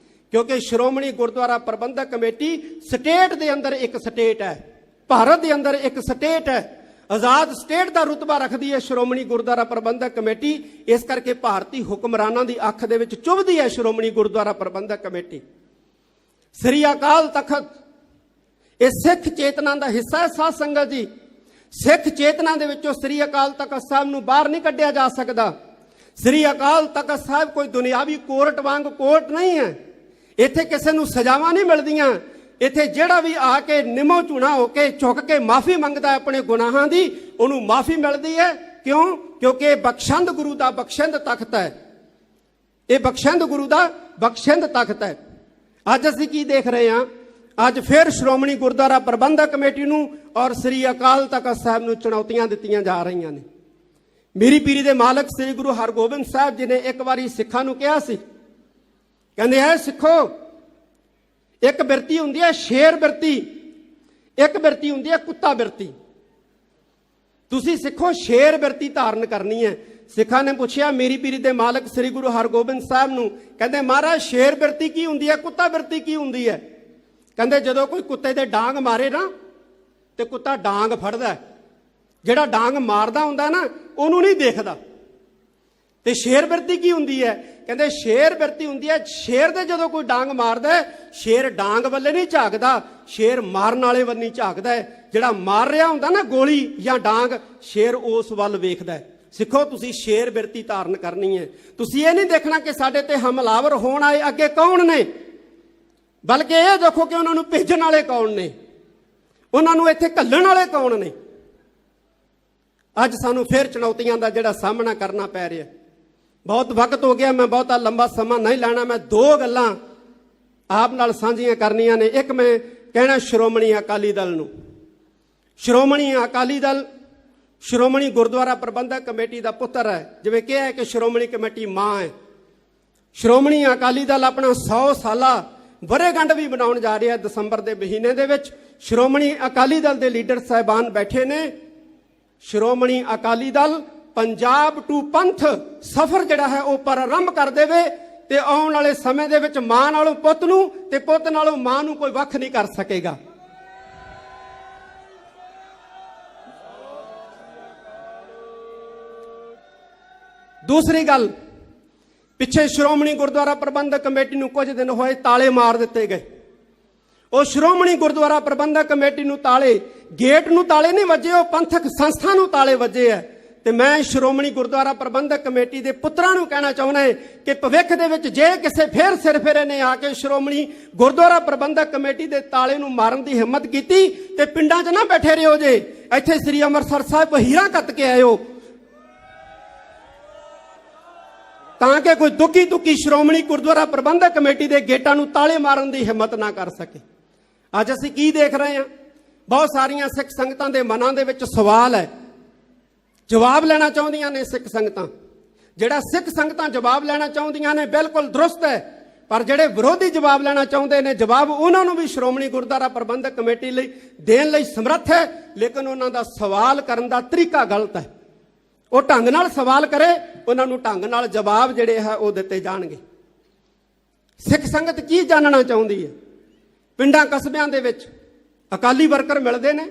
ਕਿਉਂਕਿ ਸ਼੍ਰੋਮਣੀ ਗੁਰਦੁਆਰਾ ਪ੍ਰਬੰਧਕ ਕਮੇਟੀ ਸਟੇਟ ਦੇ ਅੰਦਰ ਇੱਕ ਸਟੇਟ ਹੈ, ਭਾਰਤ ਦੇ ਅੰਦਰ ਇੱਕ ਸਟੇਟ ਹੈ, ਆਜ਼ਾਦ ਸਟੇਟ ਦਾ ਰੁਤਬਾ ਰੱਖਦੀ ਹੈ ਸ਼੍ਰੋਮਣੀ ਗੁਰਦੁਆਰਾ ਪ੍ਰਬੰਧਕ ਕਮੇਟੀ। ਇਸ ਕਰਕੇ ਭਾਰਤੀ ਹੁਕਮਰਾਨਾਂ ਦੀ ਅੱਖ ਦੇ ਵਿੱਚ ਚੁਭਦੀ ਹੈ ਸ਼੍ਰੋਮਣੀ ਗੁਰਦੁਆਰਾ ਪ੍ਰਬੰਧਕ ਕਮੇਟੀ। ਸ੍ਰੀ ਅਕਾਲ ਤਖਤ ਇਹ ਸਿੱਖ ਚੇਤਨਾ ਦਾ ਹਿੱਸਾ ਹੈ। ਸਾਧ ਸੰਗਤ ਜੀ, ਸਿੱਖ ਚੇਤਨਾ ਦੇ ਵਿੱਚੋਂ ਸ੍ਰੀ ਅਕਾਲ ਤਖਤ ਸਾਹਿਬ ਨੂੰ ਬਾਹਰ ਨਹੀਂ ਕੱਢਿਆ ਜਾ ਸਕਦਾ। ਸ੍ਰੀ ਅਕਾਲ ਤਖਤ ਸਾਹਿਬ ਕੋਈ ਦੁਨਿਆਵੀ ਕੋਰਟ ਵਾਂਗ ਕੋਰਟ ਨਹੀਂ ਹੈ। ਇੱਥੇ ਕਿਸੇ ਨੂੰ ਸਜ਼ਾਵਾਂ ਨਹੀਂ ਮਿਲਦੀਆਂ। ਇੱਥੇ ਜਿਹੜਾ ਵੀ ਆ ਕੇ ਨਿਮੋ ਝੂਣਾ ਹੋ ਕੇ ਝੁਕ ਕੇ ਮਾਫੀ ਮੰਗਦਾ ਆਪਣੇ ਗੁਨਾਹਾਂ ਦੀ, ਉਹਨੂੰ ਮਾਫੀ ਮਿਲਦੀ ਹੈ। ਕਿਉਂ? ਕਿਉਂਕਿ ਇਹ ਬਖਸ਼ੰਦ ਗੁਰੂ ਦਾ ਬਖਸ਼ਿੰਦ ਤਖਤ ਹੈ। ਇਹ ਬਖਸ਼ਿੰਦ ਗੁਰੂ ਦਾ ਬਖਸ਼ਿੰਦ ਤਖਤ ਹੈ। ਅੱਜ ਅਸੀਂ ਕੀ ਦੇਖ ਰਹੇ ਹਾਂ? ਅੱਜ ਫਿਰ ਸ਼੍ਰੋਮਣੀ ਗੁਰਦੁਆਰਾ ਪ੍ਰਬੰਧਕ ਕਮੇਟੀ ਨੂੰ ਔਰ ਸ੍ਰੀ ਅਕਾਲ ਤਖਤ ਸਾਹਿਬ ਨੂੰ ਚੁਣੌਤੀਆਂ ਦਿੱਤੀਆਂ ਜਾ ਰਹੀਆਂ ਨੇ। ਮੇਰੀ ਪੀਰੀ ਦੇ ਮਾਲਕ ਸ੍ਰੀ ਗੁਰੂ ਹਰਗੋਬਿੰਦ ਸਾਹਿਬ ਜੀ ਨੇ ਇੱਕ ਵਾਰੀ ਸਿੱਖਾਂ ਨੂੰ ਕਿਹਾ ਸੀ, ਕਹਿੰਦੇ ਹੈ ਸਿੱਖੋ, ਇੱਕ ਬਿਰਤੀ ਹੁੰਦੀ ਹੈ ਸ਼ੇਰ ਬਿਰਤੀ, ਇੱਕ ਬਿਰਤੀ ਹੁੰਦੀ ਹੈ ਕੁੱਤਾ ਬਿਰਤੀ। ਤੁਸੀਂ ਸਿੱਖੋ ਸ਼ੇਰ ਬਿਰਤੀ ਧਾਰਨ ਕਰਨੀ ਹੈ। ਸਿੱਖਾਂ ਨੇ ਪੁੱਛਿਆ ਮੇਰੀ ਪੀਰੀ ਦੇ ਮਾਲਕ ਸ੍ਰੀ ਗੁਰੂ ਹਰਗੋਬਿੰਦ ਸਾਹਿਬ ਨੂੰ, ਕਹਿੰਦੇ ਮਹਾਰਾਜ ਸ਼ੇਰ ਬਿਰਤੀ ਕੀ ਹੁੰਦੀ ਹੈ, ਕੁੱਤਾ ਬਿਰਤੀ ਕੀ ਹੁੰਦੀ ਹੈ? ਕਹਿੰਦੇ ਜਦੋਂ ਕੋਈ ਕੁੱਤੇ ਦੇ ਡਾਂਗ ਮਾਰੇ ਨਾ ਤੇ ਕੁੱਤਾ ਡਾਂਗ ਫੜਦਾ, ਜਿਹੜਾ ਡਾਂਗ ਮਾਰਦਾ ਹੁੰਦਾ ਨਾ ਉਹਨੂੰ ਨਹੀਂ ਦੇਖਦਾ। ਤੇ ਸ਼ੇਰ ਬਿਰਤੀ ਕੀ ਹੁੰਦੀ ਹੈ? ਕਹਿੰਦੇ ਸ਼ੇਰ ਬਿਰਤੀ ਹੁੰਦੀ ਹੈ ਸ਼ੇਰ ਦੇ ਜਦੋਂ ਕੋਈ ਡਾਂਗ ਮਾਰਦਾ, ਸ਼ੇਰ ਡਾਂਗ ਵੱਲੇ ਨਹੀਂ ਝਾਕਦਾ, ਸ਼ੇਰ ਮਾਰਨ ਵਾਲੇ ਵੱਲ ਨਹੀਂ ਝਾਕਦਾ ਹੈ। ਜਿਹੜਾ ਮਾਰ ਰਿਹਾ ਹੁੰਦਾ ਨਾ ਗੋਲੀ ਜਾਂ ਡਾਂਗ, ਸ਼ੇਰ ਉਸ ਵੱਲ ਵੇਖਦਾ ਹੈ। ਸਿੱਖੋ ਤੁਸੀਂ ਸ਼ੇਰ ਬਿਰਤੀ ਧਾਰਨ ਕਰਨੀ ਹੈ। ਤੁਸੀਂ ਇਹ ਨਹੀਂ ਦੇਖਣਾ ਕਿ ਸਾਡੇ ਤੇ ਹਮਲਾਵਰ ਹੋਣ ਆਏ ਅੱਗੇ ਕੌਣ ਨੇ, ਬਲਕਿ ਇਹ ਦੇਖੋ ਕਿ ਉਹਨਾਂ ਨੂੰ ਭੇਜਣ ਵਾਲੇ ਕੌਣ ਨੇ, ਉਹਨਾਂ ਨੂੰ ਇੱਥੇ ਘੱਲਣ ਵਾਲੇ ਕੌਣ ਨੇ। ਅੱਜ ਸਾਨੂੰ ਫਿਰ ਚੁਣੌਤੀਆਂ ਦਾ ਜਿਹੜਾ ਸਾਹਮਣਾ ਕਰਨਾ ਪੈ ਰਿਹਾ। ਬਹੁਤ ਵਕਤ ਹੋ ਗਿਆ, ਮੈਂ ਬਹੁਤਾ ਲੰਬਾ ਸਮਾਂ ਨਹੀਂ ਲੈਣਾ। ਮੈਂ ਦੋ ਗੱਲਾਂ ਆਪ ਨਾਲ ਸਾਂਝੀਆਂ ਕਰਨੀਆਂ ਨੇ। ਇੱਕ ਮੈਂ ਕਹਿਣਾ ਸ਼੍ਰੋਮਣੀ ਅਕਾਲੀ ਦਲ ਨੂੰ, ਸ਼੍ਰੋਮਣੀ ਅਕਾਲੀ ਦਲ ਸ਼੍ਰੋਮਣੀ ਗੁਰਦੁਆਰਾ ਪ੍ਰਬੰਧਕ ਕਮੇਟੀ ਦਾ ਪੁੱਤਰ ਹੈ। ਜਿਵੇਂ ਕਿਹਾ ਹੈ ਕਿ ਸ਼੍ਰੋਮਣੀ ਕਮੇਟੀ ਮਾਂ ਹੈ, ਸ਼੍ਰੋਮਣੀ ਅਕਾਲੀ ਦਲ ਆਪਣਾ 100 ਸਾਲਾ ਵਰ੍ਹੇਗੰਢ ਵੀ ਮਨਾਉਣ ਜਾ ਰਿਹਾ ਦਸੰਬਰ ਦੇ ਮਹੀਨੇ ਦੇ ਵਿੱਚ। ਸ਼੍ਰੋਮਣੀ ਅਕਾਲੀ ਦਲ ਦੇ ਲੀਡਰ ਸਾਹਿਬਾਨ ਬੈਠੇ ਨੇ। ਸ਼੍ਰੋਮਣੀ ਅਕਾਲੀ ਦਲ ਪੰਜਾਬ ਟੂ ਪੰਥ ਸਫ਼ਰ ਜਿਹੜਾ ਹੈ ਉਹ ਪ੍ਰਾਰੰਭ ਕਰ ਦੇਵੇ ਤੇ ਆਉਣ ਵਾਲੇ ਸਮੇਂ ਦੇ ਵਿੱਚ ਮਾਂ ਨਾਲੋਂ ਪੁੱਤ ਨੂੰ ਤੇ ਪੁੱਤ ਨਾਲੋਂ ਮਾਂ ਨੂੰ ਕੋਈ ਵੱਖ ਨਹੀਂ ਕਰ ਸਕੇਗਾ। ਦੂਸਰੀ ਗੱਲ, ਪਿੱਛੇ ਸ਼੍ਰੋਮਣੀ ਗੁਰਦੁਆਰਾ ਪ੍ਰਬੰਧਕ ਕਮੇਟੀ ਨੂੰ ਕੁਝ ਦਿਨ ਹੋਏ ਤਾਲੇ ਮਾਰ ਦਿੱਤੇ ਗਏ। ਉਹ ਸ਼੍ਰੋਮਣੀ ਗੁਰਦੁਆਰਾ ਪ੍ਰਬੰਧਕ ਕਮੇਟੀ ਨੂੰ ਤਾਲੇ, ਗੇਟ ਨੂੰ ਤਾਲੇ ਨਹੀਂ ਵੱਜੇ, ਉਹ ਪੰਥਕ ਸੰਸਥਾ ਨੂੰ ਤਾਲੇ ਵੱਜੇ ਹੈ। ਤੇ ਮੈਂ ਸ਼੍ਰੋਮਣੀ ਗੁਰਦੁਆਰਾ ਪ੍ਰਬੰਧਕ ਕਮੇਟੀ ਦੇ ਪੁੱਤਰਾਂ ਨੂੰ ਕਹਿਣਾ ਚਾਹੁੰਦਾ ਕਿ ਭਵਿੱਖ ਦੇ ਵਿੱਚ ਜੇ ਕਿਸੇ ਫੇਰ ਸਿਰ ਫੇਰੇ ਨੇ ਆ ਕੇ ਸ਼੍ਰੋਮਣੀ ਗੁਰਦੁਆਰਾ ਪ੍ਰਬੰਧਕ ਕਮੇਟੀ ਦੇ ਤਾਲੇ ਨੂੰ ਮਾਰਨ ਦੀ ਹਿੰਮਤ ਕੀਤੀ ਤੇ ਪਿੰਡਾਂ 'ਚ ਨਾ ਬੈਠੇ ਰਹੋ ਜੇ, ਇੱਥੇ ਸ੍ਰੀ ਅੰਮ੍ਰਿਤਸਰ ਸਾਹਿਬ ਹੀਰਾ ਕੱਤ ਕੇ ਆਇਓ। ਤਾਂ ਕਿ ਕੋਈ ਦੁੱਕੀ ਦੁੱਕੀ ਸ਼੍ਰੋਮਣੀ ਗੁਰਦੁਆਰਾ ਪ੍ਰਬੰਧਕ ਕਮੇਟੀ ਦੇ ਗੇਟਾਂ ਨੂੰ ਤਾਲੇ ਮਾਰਨ ਦੀ ਹਿੰਮਤ ਨਾ ਕਰ ਸਕੇ। ਅੱਜ ਅਸੀਂ ਕੀ ਦੇਖ ਰਹੇ ਹਾਂ? ਬਹੁਤ ਸਾਰੀਆਂ ਸਿੱਖ ਸੰਗਤਾਂ ਦੇ ਮਨਾਂ ਦੇ ਵਿੱਚ ਸਵਾਲ ਹੈ, ਜਵਾਬ ਲੈਣਾ ਚਾਹੁੰਦੀਆਂ ਨੇ ਸਿੱਖ ਸੰਗਤਾਂ। ਜਿਹੜਾ ਸਿੱਖ ਸੰਗਤਾਂ ਜਵਾਬ ਲੈਣਾ ਚਾਹੁੰਦੀਆਂ ਨੇ ਬਿਲਕੁਲ ਦਰੁਸਤ ਹੈ, ਪਰ ਜਿਹੜੇ ਵਿਰੋਧੀ ਜਵਾਬ ਲੈਣਾ ਚਾਹੁੰਦੇ ਨੇ, ਜਵਾਬ ਉਹਨਾਂ ਨੂੰ ਵੀ ਸ਼੍ਰੋਮਣੀ ਗੁਰਦੁਆਰਾ ਪ੍ਰਬੰਧਕ ਕਮੇਟੀ ਲਈ ਦੇਣ ਲਈ ਸਮਰੱਥ ਹੈ, ਲੇਕਿਨ ਉਹਨਾਂ ਦਾ ਸਵਾਲ ਕਰਨ ਦਾ ਤਰੀਕਾ ਗਲਤ ਹੈ। ਉਹ ਢੰਗ ਨਾਲ ਸਵਾਲ ਕਰੇ, ਉਹਨਾਂ ਨੂੰ ਢੰਗ ਨਾਲ ਜਵਾਬ ਜਿਹੜੇ ਹੈ ਉਹ ਦਿੱਤੇ ਜਾਣਗੇ। ਸਿੱਖ ਸੰਗਤ ਕੀ ਜਾਣਨਾ ਚਾਹੁੰਦੀ ਹੈ? ਪਿੰਡਾਂ ਕਸਬਿਆਂ ਦੇ ਵਿੱਚ ਅਕਾਲੀ ਵਰਕਰ ਮਿਲਦੇ ਨੇ,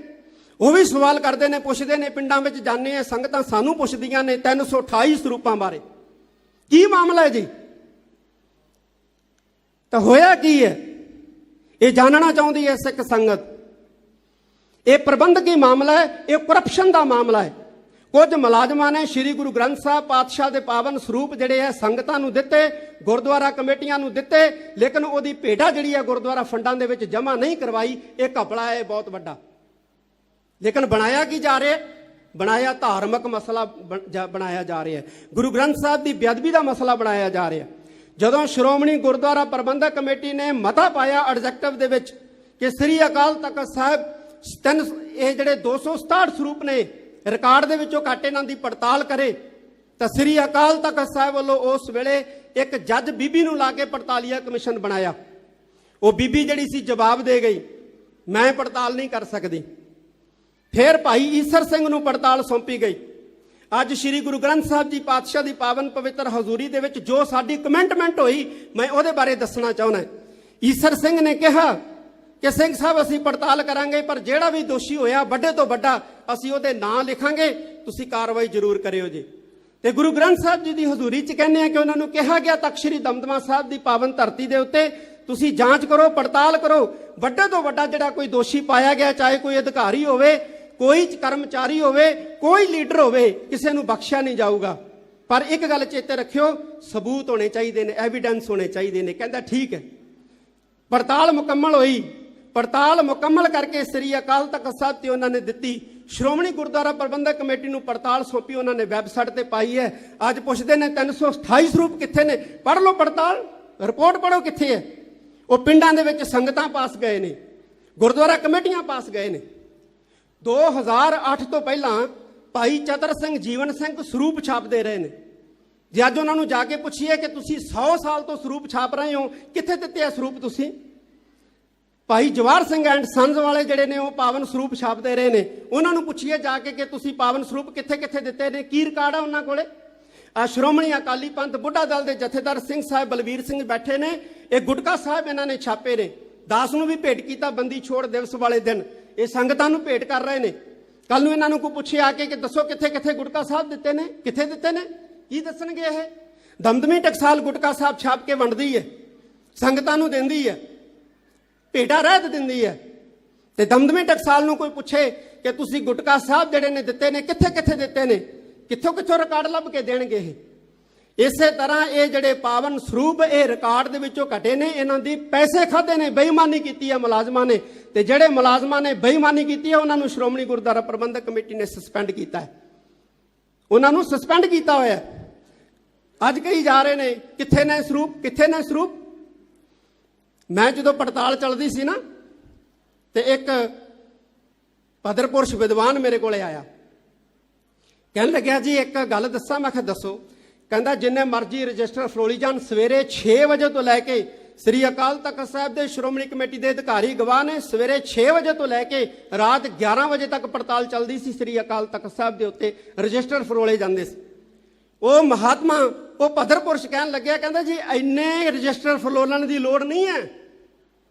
ਉਹ ਵੀ ਸਵਾਲ ਕਰਦੇ ਨੇ, ਪੁੱਛਦੇ ਨੇ। ਪਿੰਡਾਂ ਵਿੱਚ ਜਾਂਦੇ ਆ, ਸੰਗਤਾਂ ਸਾਨੂੰ ਪੁੱਛਦੀਆਂ ਨੇ 328 ਸਰੂਪਾਂ ਬਾਰੇ, ਕੀ ਮਾਮਲਾ ਹੈ ਜੀ? ਤਾਂ ਹੋਇਆ ਕੀ ਹੈ? ਇਹ ਜਾਣਨਾ ਚਾਹੁੰਦੀ ਹੈ ਸਿੱਖ ਸੰਗਤ। ਇਹ ਪ੍ਰਬੰਧਕੀ ਮਾਮਲਾ ਹੈ, ਇਹ ਕਰਪਸ਼ਨ ਦਾ ਮਾਮਲਾ ਹੈ। ਕੁਝ ਮੁਲਾਜ਼ਮਾਂ ਨੇ ਸ੍ਰੀ ਗੁਰੂ ਗ੍ਰੰਥ ਸਾਹਿਬ ਪਾਤਸ਼ਾਹ ਦੇ ਪਾਵਨ ਸਰੂਪ ਜਿਹੜੇ ਹੈ ਸੰਗਤਾਂ ਨੂੰ ਦਿੱਤੇ, ਗੁਰਦੁਆਰਾ ਕਮੇਟੀਆਂ ਨੂੰ ਦਿੱਤੇ, ਲੇਕਿਨ ਉਹਦੀ ਭੇਟਾ ਜਿਹੜੀ ਹੈ ਗੁਰਦੁਆਰਾ ਫੰਡਾਂ ਦੇ ਵਿੱਚ ਜਮ੍ਹਾਂ ਨਹੀਂ ਕਰਵਾਈ। ਇਹ ਘਪਲਾ ਹੈ ਬਹੁਤ ਵੱਡਾ। ਲੇਕਿਨ ਬਣਾਇਆ ਕੀ ਜਾ ਰਿਹਾ? ਬਣਾਇਆ ਧਾਰਮਿਕ ਮਸਲਾ ਬਣਾਇਆ ਜਾ ਰਿਹਾ ਹੈ, ਗੁਰੂ ਗ੍ਰੰਥ ਸਾਹਿਬ ਦੀ ਬੇਅਦਬੀ ਦਾ ਮਸਲਾ ਬਣਾਇਆ ਜਾ ਰਿਹਾ। ਜਦੋਂ ਸ਼੍ਰੋਮਣੀ ਗੁਰਦੁਆਰਾ ਪ੍ਰਬੰਧਕ ਕਮੇਟੀ ਨੇ ਮਤਾ ਪਾਇਆ ਐਡਜੈਕਟਿਵ ਦੇ ਵਿੱਚ ਕਿ ਸ੍ਰੀ ਅਕਾਲ ਤਖਤ ਸਾਹਿਬ ਇਹ ਜਿਹੜੇ 267 ਸਰੂਪ ਨੇ ਰਿਕਾਰਡ ਦੇ ਵਿੱਚੋਂ ਘੱਟ ਇਹਨਾਂ ਦੀ ਪੜਤਾਲ ਕਰੇ, ਤਾਂ ਸ੍ਰੀ ਅਕਾਲ ਤਖਤ ਸਾਹਿਬ ਵੱਲੋਂ ਉਸ ਵੇਲੇ ਇੱਕ ਜੱਜ ਬੀਬੀ ਨੂੰ ਲਾ ਕੇ ਪੜਤਾਲੀਆ ਕਮਿਸ਼ਨ ਬਣਾਇਆ। ਉਹ ਬੀਬੀ ਜਿਹੜੀ ਸੀ ਜਵਾਬ ਦੇ ਗਈ, ਮੈਂ ਪੜਤਾਲ ਨਹੀਂ ਕਰ ਸਕਦੀ। ਫਿਰ ਭਾਈ ਈਸਰ ਸਿੰਘ ਨੂੰ ਪੜਤਾਲ ਸੌਂਪੀ ਗਈ। ਅੱਜ ਸ੍ਰੀ ਗੁਰੂ ਗ੍ਰੰਥ ਸਾਹਿਬ ਜੀ ਪਾਤਸ਼ਾਹ ਦੀ ਪਾਵਨ ਪਵਿੱਤਰ ਹਜ਼ੂਰੀ ਦੇ ਵਿੱਚ ਜੋ ਸਾਡੀ ਕਮੈਂਟਮੈਂਟ ਹੋਈ, ਮੈਂ ਉਹਦੇ ਬਾਰੇ ਦੱਸਣਾ ਚਾਹੁੰਦਾ। ਈਸਰ ਸਿੰਘ ਨੇ ਕਿਹਾ ਕਿ ਸਿੰਘ ਸਾਹਿਬ ਅਸੀਂ ਪੜਤਾਲ ਕਰਾਂਗੇ, ਪਰ ਜਿਹੜਾ ਵੀ ਦੋਸ਼ੀ ਹੋਇਆ ਵੱਡੇ ਤੋਂ ਵੱਡਾ ਅਸੀਂ ਉਹਦੇ ਨਾਂ ਲਿਖਾਂਗੇ, ਤੁਸੀਂ ਕਾਰਵਾਈ ਜ਼ਰੂਰ ਕਰਿਓ ਜੀ। ਤੇ ਗੁਰੂ ਗ੍ਰੰਥ ਸਾਹਿਬ ਜੀ ਦੀ ਹਜ਼ੂਰੀ 'ਚ ਕਹਿੰਦੇ ਆ ਕਿ ਉਹਨਾਂ ਨੂੰ ਕਿਹਾ ਗਿਆ ਤਖਤ ਸ੍ਰੀ ਦਮਦਮਾ ਸਾਹਿਬ ਦੀ ਪਾਵਨ ਧਰਤੀ ਦੇ ਉੱਤੇ ਤੁਸੀਂ ਜਾਂਚ ਕਰੋ, ਪੜਤਾਲ ਕਰੋ, ਵੱਡੇ ਤੋਂ ਵੱਡਾ ਜਿਹੜਾ ਕੋਈ ਦੋਸ਼ੀ ਪਾਇਆ ਗਿਆ, ਚਾਹੇ ਕੋਈ ਅਧਿਕਾਰੀ ਹੋਵੇ, ਕੋਈ ਕਰਮਚਾਰੀ ਹੋਵੇ, ਕੋਈ ਲੀਡਰ ਹੋਵੇ, ਕਿਸੇ ਨੂੰ ਬਖਸ਼ਿਆ ਨਹੀਂ ਜਾਊਗਾ। ਪਰ ਇੱਕ ਗੱਲ ਚੇਤੇ ਰੱਖਿਓ, ਸਬੂਤ ਹੋਣੇ ਚਾਹੀਦੇ ਨੇ, ਐਵੀਡੈਂਸ ਹੋਣੇ ਚਾਹੀਦੇ ਨੇ। ਕਹਿੰਦਾ ਠੀਕ ਹੈ। ਪੜਤਾਲ ਮੁਕੰਮਲ ਹੋਈ। ਪੜਤਾਲ ਮੁਕੰਮਲ ਕਰਕੇ ਸ੍ਰੀ ਅਕਾਲ ਤਖਤ ਸਾਹਿਬ ਤੇ ਉਹਨਾਂ ਨੇ ਦਿੱਤੀ। ਸ਼੍ਰੋਮਣੀ ਗੁਰਦੁਆਰਾ ਪ੍ਰਬੰਧਕ ਕਮੇਟੀ ਨੂੰ ਪੜਤਾਲ ਸੌਂਪੀ, ਉਹਨਾਂ ਨੇ ਵੈਬਸਾਈਟ ਤੇ ਪਾਈ ਹੈ। ਅੱਜ ਪੁੱਛਦੇ ਨੇ 328 ਸਰੂਪ ਕਿੱਥੇ ਨੇ? ਪੜ੍ਹ ਲਓ ਪੜਤਾਲ, ਰਿਪੋਰਟ ਪੜ੍ਹੋ ਕਿੱਥੇ ਹੈ। ਉਹ ਪਿੰਡਾਂ ਦੇ ਵਿੱਚ ਸੰਗਤਾਂ ਪਾਸ ਗਏ ਨੇ, ਗੁਰਦੁਆਰਾ ਕਮੇਟੀਆਂ ਪਾਸ ਗਏ ਨੇ। 2008 ਤੋਂ ਪਹਿਲਾਂ ਭਾਈ ਚਤਰ ਸਿੰਘ, ਜੀਵਨ ਸਿੰਘ ਸਰੂਪ ਛਾਪਦੇ ਰਹੇ ਨੇ। ਜੇ ਅੱਜ ਉਹਨਾਂ ਨੂੰ ਜਾ ਕੇ ਪੁੱਛੀਏ ਕਿ ਤੁਸੀਂ 100 ਸਾਲ ਤੋਂ ਸਰੂਪ ਛਾਪ ਰਹੇ ਹੋ, ਕਿੱਥੇ ਦਿੱਤੇ ਆ ਸਰੂਪ ਤੁਸੀਂ? ਭਾਈ ਜਵਾਹਰ ਸਿੰਘ ਐਂਡ ਸੰਜ਼ ਵਾਲੇ ਜਿਹੜੇ ਨੇ ਉਹ ਪਾਵਨ ਸਰੂਪ ਛਾਪਦੇ ਰਹੇ ਨੇ। ਉਹਨਾਂ ਨੂੰ ਪੁੱਛੀਏ ਜਾ ਕੇ ਕਿ ਤੁਸੀਂ ਪਾਵਨ ਸਰੂਪ ਕਿੱਥੇ ਕਿੱਥੇ ਦਿੱਤੇ ਨੇ, ਕੀ ਰਿਕਾਰਡ ਆ ਉਹਨਾਂ ਕੋਲੇ? ਆ ਸ਼੍ਰੋਮਣੀ ਅਕਾਲੀ ਪੰਥ ਬੁੱਢਾ ਦਲ ਦੇ ਜਥੇਦਾਰ ਸਿੰਘ ਸਾਹਿਬ ਬਲਵੀਰ ਸਿੰਘ ਬੈਠੇ ਨੇ। ਇਹ ਗੁਟਕਾ ਸਾਹਿਬ ਇਹਨਾਂ ਨੇ ਛਾਪੇ ਨੇ। ਦਾਸ ਨੂੰ ਵੀ ਭੇਟ ਕੀਤਾ ਬੰਦੀ ਛੋੜ ਦਿਵਸ ਵਾਲੇ ਦਿਨ। ਇਹ ਸੰਗਤਾਂ ਨੂੰ ਭੇਟ ਕਰ ਰਹੇ ਨੇ। ਕੱਲ ਨੂੰ ਇਹਨਾਂ ਨੂੰ ਕੋਈ ਪੁੱਛੇ ਆ ਕੇ ਕਿ ਦੱਸੋ ਕਿੱਥੇ ਕਿੱਥੇ ਗੁਟਕਾ ਸਾਹਿਬ ਦਿੱਤੇ ਨੇ, ਕਿੱਥੇ ਦਿੱਤੇ ਨੇ, ਕੀ ਦੱਸਣਗੇ? ਇਹ ਦਮਦਮੀ ਟਕਸਾਲ ਗੁਟਕਾ ਸਾਹਿਬ ਛਾਪ ਕੇ ਵੰਡਦੀ ਹੈ, ਸੰਗਤਾਂ ਨੂੰ ਦਿੰਦੀ ਹੈ, ਭੇਟਾ ਰਹਿਤ ਦਿੰਦੀ ਹੈ। ਤੇ ਦਮਦਮੀ ਟਕਸਾਲ ਨੂੰ ਕੋਈ ਪੁੱਛੇ ਕਿ ਤੁਸੀਂ ਗੁਟਕਾ ਸਾਹਿਬ ਜਿਹੜੇ ਨੇ ਦਿੱਤੇ ਨੇ, ਕਿੱਥੇ ਕਿੱਥੇ ਦਿੱਤੇ ਨੇ, ਕਿੱਥੋਂ ਕਿੱਥੋਂ ਰਿਕਾਰਡ ਲੱਭ ਕੇ ਦੇਣਗੇ ਇਹ। ਇਸੇ ਤਰ੍ਹਾਂ ਇਹ ਜਿਹੜੇ ਪਾਵਨ ਸਰੂਪ ਇਹ ਰਿਕਾਰਡ ਦੇ ਵਿੱਚੋਂ ਘਟੇ ਨੇ, ਇਹਨਾਂ ਦੀ ਪੈਸੇ ਖਾਦੇ ਨੇ, ਬੇਈਮਾਨੀ ਕੀਤੀ ਹੈ ਮੁਲਾਜ਼ਮਾਂ ਨੇ। ਤੇ ਜਿਹੜੇ ਮੁਲਾਜ਼ਮਾਂ ਨੇ ਬੇਈਮਾਨੀ ਕੀਤੀ ਹੈ ਉਹਨਾਂ ਨੂੰ ਸ਼੍ਰੋਮਣੀ ਗੁਰਦੁਆਰਾ ਪ੍ਰਬੰਧਕ ਕਮੇਟੀ ਨੇ ਸਸਪੈਂਡ ਕੀਤਾ ਹੈ, ਉਹਨਾਂ ਨੂੰ ਸਸਪੈਂਡ ਕੀਤਾ ਹੋਇਆ। ਅੱਜ ਕਹੀ ਜਾ ਰਹੇ ਨੇ ਕਿੱਥੇ ਨੇ ਸਰੂਪ, ਕਿੱਥੇ ਨੇ ਸਰੂਪ। ਮੈਂ ਜਦੋਂ ਪੜਤਾਲ ਚੱਲਦੀ ਸੀ ਨਾ, ਤੇ ਇੱਕ ਪਦਰਪੁਰਸ਼ ਵਿਦਵਾਨ ਮੇਰੇ ਕੋਲੇ ਆਇਆ, ਕਹਿਣ ਲੱਗਿਆ ਜੀ ਇੱਕ ਗੱਲ ਦੱਸਾਂ। ਮੈਂ ਕਿਹਾ ਦੱਸੋ। ਕਹਿੰਦਾ ਜਿੰਨੇ ਮਰਜ਼ੀ ਰਜਿਸਟਰ ਫਰੋਲੀ ਜਾਣ, ਸਵੇਰੇ 6 ਵਜੇ ਤੋਂ ਲੈ ਕੇ ਸ੍ਰੀ ਅਕਾਲ ਤਖਤ ਸਾਹਿਬ ਦੇ ਸ਼੍ਰੋਮਣੀ ਕਮੇਟੀ ਦੇ ਅਧਿਕਾਰੀ ਗਵਾਹ ਨੇ, ਸਵੇਰੇ 6 ਵਜੇ ਤੋਂ ਲੈ ਕੇ ਰਾਤ 11 ਵਜੇ ਤੱਕ ਪੜਤਾਲ ਚੱਲਦੀ ਸੀ। ਸ੍ਰੀ ਅਕਾਲ ਤਖਤ ਸਾਹਿਬ ਦੇ ਉੱਤੇ ਰਜਿਸਟਰ ਫਰੋਲੇ ਜਾਂਦੇ ਸੀ। ਉਹ ਮਹਾਤਮਾ, ਉਹ ਪਦਰਪੁਰਸ਼ ਕਹਿਣ ਲੱਗਿਆ, ਕਹਿੰਦਾ ਜੀ ਇੰਨੇ ਰਜਿਸਟਰ ਫਰੋਲਣ ਦੀ ਲੋੜ ਨਹੀਂ ਹੈ,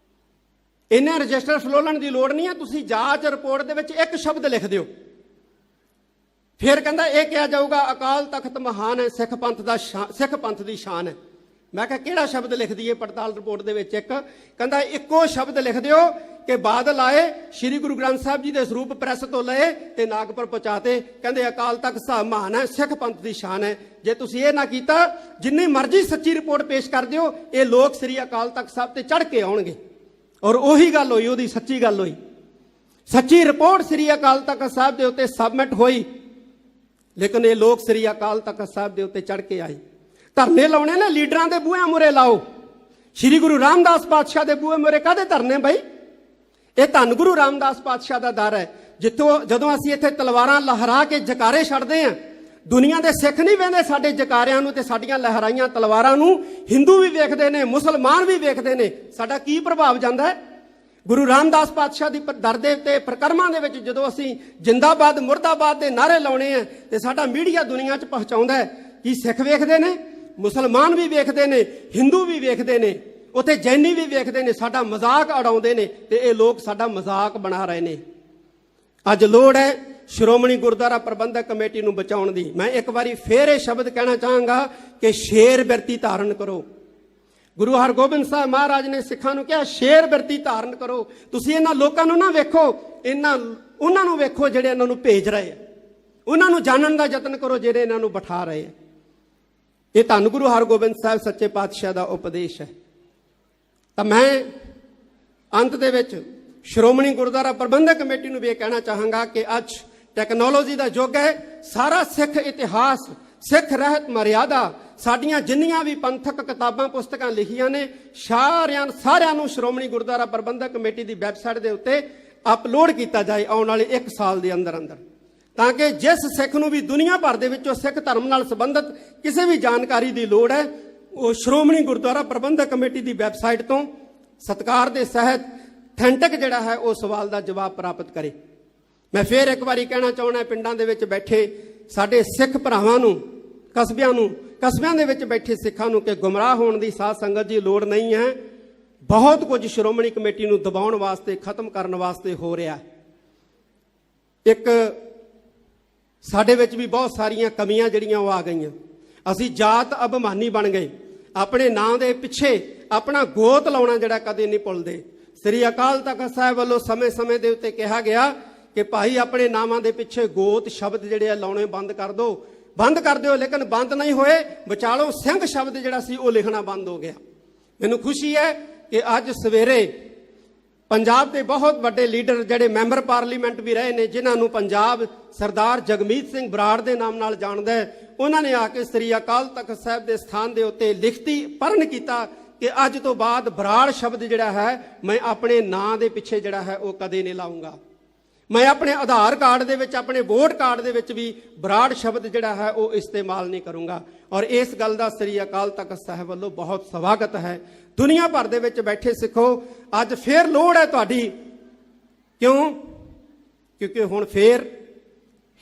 ਇੰਨੇ ਰਜਿਸਟਰ ਫਰੋਲਣ ਦੀ ਲੋੜ ਨਹੀਂ ਹੈ। ਤੁਸੀਂ ਜਾਂਚ ਰਿਪੋਰਟ ਦੇ ਵਿੱਚ ਇੱਕ ਸ਼ਬਦ ਲਿਖ ਦਿਓ, ਫਿਰ ਕਹਿੰਦਾ ਇਹ ਕਿਹਾ ਜਾਊਗਾ ਅਕਾਲ ਤਖਤ ਮਹਾਨ ਹੈ, ਸਿੱਖ ਪੰਥ ਦੀ ਸ਼ਾਨ ਹੈ। ਮੈਂ ਕਿਹਾ ਕਿਹੜਾ ਸ਼ਬਦ ਲਿਖ ਦਈਏ ਪੜਤਾਲ ਰਿਪੋਰਟ ਦੇ ਵਿੱਚ? ਇੱਕ ਕਹਿੰਦਾ ਇੱਕੋ ਸ਼ਬਦ ਲਿਖ ਦਿਓ ਕਿ ਬਾਦਲ ਆਏ, ਸ੍ਰੀ ਗੁਰੂ ਗ੍ਰੰਥ ਸਾਹਿਬ ਜੀ ਦੇ ਸਰੂਪ ਪ੍ਰੈਸ ਤੋਂ ਲਏ ਤੇ ਨਾਗਪੁਰ ਪਹੁੰਚਾਤੇ। ਕਹਿੰਦੇ ਅਕਾਲ ਤਖਤ ਸਾਹਿਬ ਮਹਾਨ ਹੈ, ਸਿੱਖ ਪੰਥ ਦੀ ਸ਼ਾਨ ਹੈ। ਜੇ ਤੁਸੀਂ ਇਹ ਨਾ ਕੀਤਾ, ਜਿੰਨੀ ਮਰਜ਼ੀ ਸੱਚੀ ਰਿਪੋਰਟ ਪੇਸ਼ ਕਰ ਦਿਓ, ਇਹ ਲੋਕ ਸ੍ਰੀ ਅਕਾਲ ਤਖਤ ਸਾਹਿਬ ਤੇ ਚੜ੍ਹ ਕੇ ਆਉਣਗੇ। ਔਰ ਉਹੀ ਗੱਲ ਹੋਈ, ਉਹਦੀ ਸੱਚੀ ਗੱਲ ਹੋਈ। ਸੱਚੀ ਰਿਪੋਰਟ ਸ੍ਰੀ ਅਕਾਲ ਤਖਤ ਸਾਹਿਬ ਦੇ ਉੱਤੇ ਸਬਮਿਟ ਹੋਈ, ਲੇਕਿਨ ਇਹ ਲੋਕ ਸ੍ਰੀ ਅਕਾਲ ਤਖਤ ਸਾਹਿਬ ਦੇ ਉੱਤੇ ਚੜ੍ਹ ਕੇ ਆਏ। ਧਰਨੇ ਲਾਉਣੇ ਨੇ ਲੀਡਰਾਂ ਦੇ ਬੂਹਿਆਂ ਮੂਹਰੇ ਲਾਓ। ਸ਼੍ਰੀ ਗੁਰੂ ਰਾਮਦਾਸ ਪਾਤਸ਼ਾਹ ਦੇ ਬੂਹੇ ਮੂਹਰੇ ਕਾਹਦੇ ਧਰਨੇ ਬਈ? ਇਹ ਧੰਨ ਗੁਰੂ ਰਾਮਦਾਸ ਪਾਤਸ਼ਾਹ ਦਾ ਦਰ ਹੈ, ਜਿੱਥੋਂ ਜਦੋਂ ਅਸੀਂ ਇੱਥੇ ਤਲਵਾਰਾਂ ਲਹਿਰਾ ਕੇ ਜਕਾਰੇ ਛੱਡਦੇ ਹਾਂ, ਦੁਨੀਆ ਦੇ ਸਿੱਖ ਨਹੀਂ ਵੇਖਦੇ ਸਾਡੇ ਜਕਾਰਿਆਂ ਨੂੰ ਤੇ ਸਾਡੀਆਂ ਲਹਿਰਾਈਆਂ ਤਲਵਾਰਾਂ ਨੂੰ, ਹਿੰਦੂ ਵੀ ਵੇਖਦੇ ਨੇ, ਮੁਸਲਮਾਨ ਵੀ ਵੇਖਦੇ ਨੇ। ਸਾਡਾ ਕੀ ਪ੍ਰਭਾਵ ਜਾਂਦਾ ਹੈ? ਗੁਰੂ ਰਾਮਦਾਸ ਪਾਤਸ਼ਾਹ ਦੀ ਦਰ ਦੇ ਉੱਤੇ ਪ੍ਰਕਰਮਾਂ ਦੇ ਵਿੱਚ ਜਦੋਂ ਅਸੀਂ ਜਿੰਦਾਬਾਦ ਮੁਰਦਾਬਾਦ ਦੇ ਨਾਅਰੇ ਲਾਉਣੇ ਆ ਤੇ ਸਾਡਾ ਮੀਡੀਆ ਦੁਨੀਆ 'ਚ ਪਹੁੰਚਾਉਂਦਾ ਹੈ, ਕੀ ਸਿੱਖ ਵੇਖਦੇ ਨੇ, ਮੁਸਲਮਾਨ ਵੀ ਵੇਖਦੇ ਨੇ, ਹਿੰਦੂ ਵੀ ਵੇਖਦੇ ਨੇ, ਉੱਥੇ ਜੈਨੀ ਵੀ ਵੇਖਦੇ ਨੇ, ਸਾਡਾ ਮਜ਼ਾਕ ਉਡਾਉਂਦੇ ਨੇ ਤੇ ਇਹ ਲੋਕ ਸਾਡਾ ਮਜ਼ਾਕ ਬਣਾ ਰਹੇ ਨੇ। ਅੱਜ ਲੋੜ ਹੈ ਸ਼੍ਰੋਮਣੀ ਗੁਰਦੁਆਰਾ ਪ੍ਰਬੰਧਕ ਕਮੇਟੀ ਨੂੰ ਬਚਾਉਣ ਦੀ। ਮੈਂ ਇੱਕ ਵਾਰੀ ਫੇਰ ਇਹ ਸ਼ਬਦ ਕਹਿਣਾ ਚਾਹਾਂਗਾ ਕਿ ਸ਼ੇਰ ਬਿਰਤੀ ਧਾਰਨ ਕਰੋ। ਗੁਰੂ ਹਰਗੋਬਿੰਦ ਸਾਹਿਬ ਮਹਾਰਾਜ ਨੇ ਸਿੱਖਾਂ ਨੂੰ ਕਿਹਾ ਸ਼ੇਰ ਬਿਰਤੀ ਧਾਰਨ ਕਰੋ। ਤੁਸੀਂ ਇਹਨਾਂ ਲੋਕਾਂ ਨੂੰ ਨਾ ਵੇਖੋ, ਉਹਨਾਂ ਨੂੰ ਵੇਖੋ ਜਿਹੜੇ ਇਹਨਾਂ ਨੂੰ ਭੇਜ ਰਹੇ ਆ, ਉਹਨਾਂ ਨੂੰ ਜਾਣਨ ਦਾ ਯਤਨ ਕਰੋ ਜਿਹੜੇ ਇਹਨਾਂ ਨੂੰ ਬਿਠਾ ਰਹੇ ਆ। ਇਹ ਧੰਨ ਗੁਰੂ ਹਰਗੋਬਿੰਦ ਸਾਹਿਬ ਸੱਚੇ ਪਾਤਸ਼ਾਹ ਦਾ ਉਪਦੇਸ਼ ਹੈ। ਤਾਂ ਮੈਂ ਅੰਤ ਦੇ ਵਿੱਚ ਸ਼੍ਰੋਮਣੀ ਗੁਰਦੁਆਰਾ ਪ੍ਰਬੰਧਕ ਕਮੇਟੀ ਨੂੰ ਵੀ ਇਹ ਕਹਿਣਾ ਚਾਹਾਂਗਾ ਕਿ ਅੱਜ ਟੈਕਨੋਲੋਜੀ ਦਾ ਯੁੱਗ ਹੈ। ਸਾਰਾ ਸਿੱਖ ਇਤਿਹਾਸ, ਸਿੱਖ ਰਹਿਤ ਮਰਿਆਦਾ, ਸਾਡੀਆਂ ਜਿੰਨੀਆਂ ਵੀ ਪੰਥਕ ਕਿਤਾਬਾਂ ਪੁਸਤਕਾਂ ਲਿਖੀਆਂ ਨੇ, ਸਾਰਿਆਂ ਨੂੰ ਸ਼੍ਰੋਮਣੀ ਗੁਰਦੁਆਰਾ ਪ੍ਰਬੰਧਕ ਕਮੇਟੀ ਦੀ ਵੈਬਸਾਈਟ ਦੇ ਉੱਤੇ ਅਪਲੋਡ ਕੀਤਾ ਜਾਏ ਆਉਣ ਵਾਲੇ 1 ਸਾਲ ਦੇ ਅੰਦਰ ਅੰਦਰ, ਤਾਂ ਕਿ ਜਿਸ ਸਿੱਖ ਨੂੰ ਵੀ ਦੁਨੀਆ ਭਰ ਦੇ ਵਿੱਚੋਂ ਸਿੱਖ ਧਰਮ ਨਾਲ ਸੰਬੰਧਿਤ ਕਿਸੇ ਵੀ ਜਾਣਕਾਰੀ ਦੀ ਲੋੜ ਹੈ, ਉਹ ਸ਼੍ਰੋਮਣੀ ਗੁਰਦੁਆਰਾ ਪ੍ਰਬੰਧਕ ਕਮੇਟੀ ਦੀ ਵੈਬਸਾਈਟ ਤੋਂ ਸਤਿਕਾਰ ਦੇ ਸਹਿਤ ਅਥੈਂਟਿਕ ਜਿਹੜਾ ਹੈ ਉਹ ਸਵਾਲ ਦਾ ਜਵਾਬ ਪ੍ਰਾਪਤ ਕਰੇ। ਮੈਂ ਫੇਰ ਇੱਕ ਵਾਰੀ ਕਹਿਣਾ ਚਾਹੁੰਦਾ, ਪਿੰਡਾਂ ਦੇ ਵਿੱਚ ਬੈਠੇ ਸਾਡੇ ਸਿੱਖ ਭਰਾਵਾਂ ਨੂੰ, ਕਸਬਿਆਂ ਦੇ ਵਿੱਚ ਬੈਠੇ ਸਿੱਖਾਂ ਨੂੰ ਕਿ ਗੁੰਮਰਾਹ ਹੋਣ ਦੀ ਸਾਧ ਸੰਗਤ ਜੀ ਲੋੜ ਨਹੀਂ ਹੈ। ਬਹੁਤ ਕੁਝ ਸ਼੍ਰੋਮਣੀ ਕਮੇਟੀ ਨੂੰ ਦਬਾਉਣ ਵਾਸਤੇ, ਖਤਮ ਕਰਨ ਵਾਸਤੇ ਹੋ ਰਿਹਾ। ਇੱਕ ਸਾਡੇ ਵਿੱਚ ਵੀ ਬਹੁਤ ਸਾਰੀਆਂ ਕਮੀਆਂ ਜਿਹੜੀਆਂ ਉਹ ਆ ਗਈਆਂ। ਅਸੀਂ ਜਾਤ ਅਭਿਮਾਨੀ ਬਣ ਗਏ। ਆਪਣੇ ਨਾਂ ਦੇ ਪਿੱਛੇ ਆਪਣਾ ਗੋਤ ਲਾਉਣਾ ਜਿਹੜਾ ਕਦੇ ਨਹੀਂ ਭੁੱਲਦੇ। ਸ੍ਰੀ ਅਕਾਲ ਤਖਤ ਸਾਹਿਬ ਵੱਲੋਂ ਸਮੇਂ-ਸਮੇਂ ਦੇ ਉੱਤੇ ਕਿਹਾ ਗਿਆ ਕਿ ਭਾਈ ਆਪਣੇ ਨਾਮਾਂ ਦੇ ਪਿੱਛੇ ਗੋਤ ਸ਼ਬਦ ਜਿਹੜੇ ਆ ਲਾਉਣੇ ਬੰਦ ਕਰ ਦਿਓ, ਲੇਕਿਨ ਬੰਦ ਨਹੀਂ ਹੋਏ। ਵਿਚਾਲੋਂ ਸਿੰਘ ਸ਼ਬਦ ਜਿਹੜਾ ਸੀ ਉਹ ਲਿਖਣਾ ਬੰਦ ਹੋ ਗਿਆ। ਮੈਨੂੰ ਖੁਸ਼ੀ ਹੈ ਕਿ ਅੱਜ ਸਵੇਰੇ ਪੰਜਾਬ ਦੇ ਬਹੁਤ ਵੱਡੇ ਲੀਡਰ ਜਿਹੜੇ ਮੈਂਬਰ ਪਾਰਲੀਮੈਂਟ ਵੀ ਰਹੇ ਨੇ, ਜਿਨ੍ਹਾਂ ਨੂੰ ਪੰਜਾਬ ਸਰਦਾਰ ਜਗਮੀਤ ਸਿੰਘ ਬਰਾੜ ਦੇ ਨਾਮ ਨਾਲ ਜਾਣਦਾ ਹੈ, ਉਹਨਾਂ ਨੇ ਆ ਕੇ ਸ੍ਰੀ ਅਕਾਲ ਤਖਤ ਸਾਹਿਬ ਦੇ ਸਥਾਨ ਦੇ ਉੱਤੇ ਲਿਖਤੀ ਪਰਨ ਕੀਤਾ ਕਿ ਅੱਜ ਤੋਂ ਬਾਅਦ ਬਰਾੜ ਸ਼ਬਦ ਜਿਹੜਾ ਹੈ ਮੈਂ ਆਪਣੇ ਨਾਂ ਦੇ ਪਿੱਛੇ ਜਿਹੜਾ ਹੈ ਉਹ ਕਦੇ ਨਹੀਂ ਲਾਉਂਗਾ। ਮੈਂ ਆਪਣੇ ਆਧਾਰ ਕਾਰਡ ਦੇ ਵਿੱਚ, ਆਪਣੇ ਵੋਟ ਕਾਰਡ ਦੇ ਵਿੱਚ ਵੀ ਬਰਾੜ ਸ਼ਬਦ ਜਿਹੜਾ ਹੈ ਉਹ ਇਸਤੇਮਾਲ ਨਹੀਂ ਕਰੂੰਗਾ। ਔਰ ਇਸ ਗੱਲ ਦਾ ਸ੍ਰੀ ਅਕਾਲ ਤਖਤ ਸਾਹਿਬ ਵੱਲੋਂ ਬਹੁਤ ਸਵਾਗਤ ਹੈ। ਦੁਨੀਆ ਭਰ ਦੇ ਵਿੱਚ ਬੈਠੇ ਸਿੱਖੋ, ਅੱਜ ਫੇਰ ਲੋੜ ਹੈ ਤੁਹਾਡੀ। ਕਿਉਂਕਿ ਹੁਣ ਫੇਰ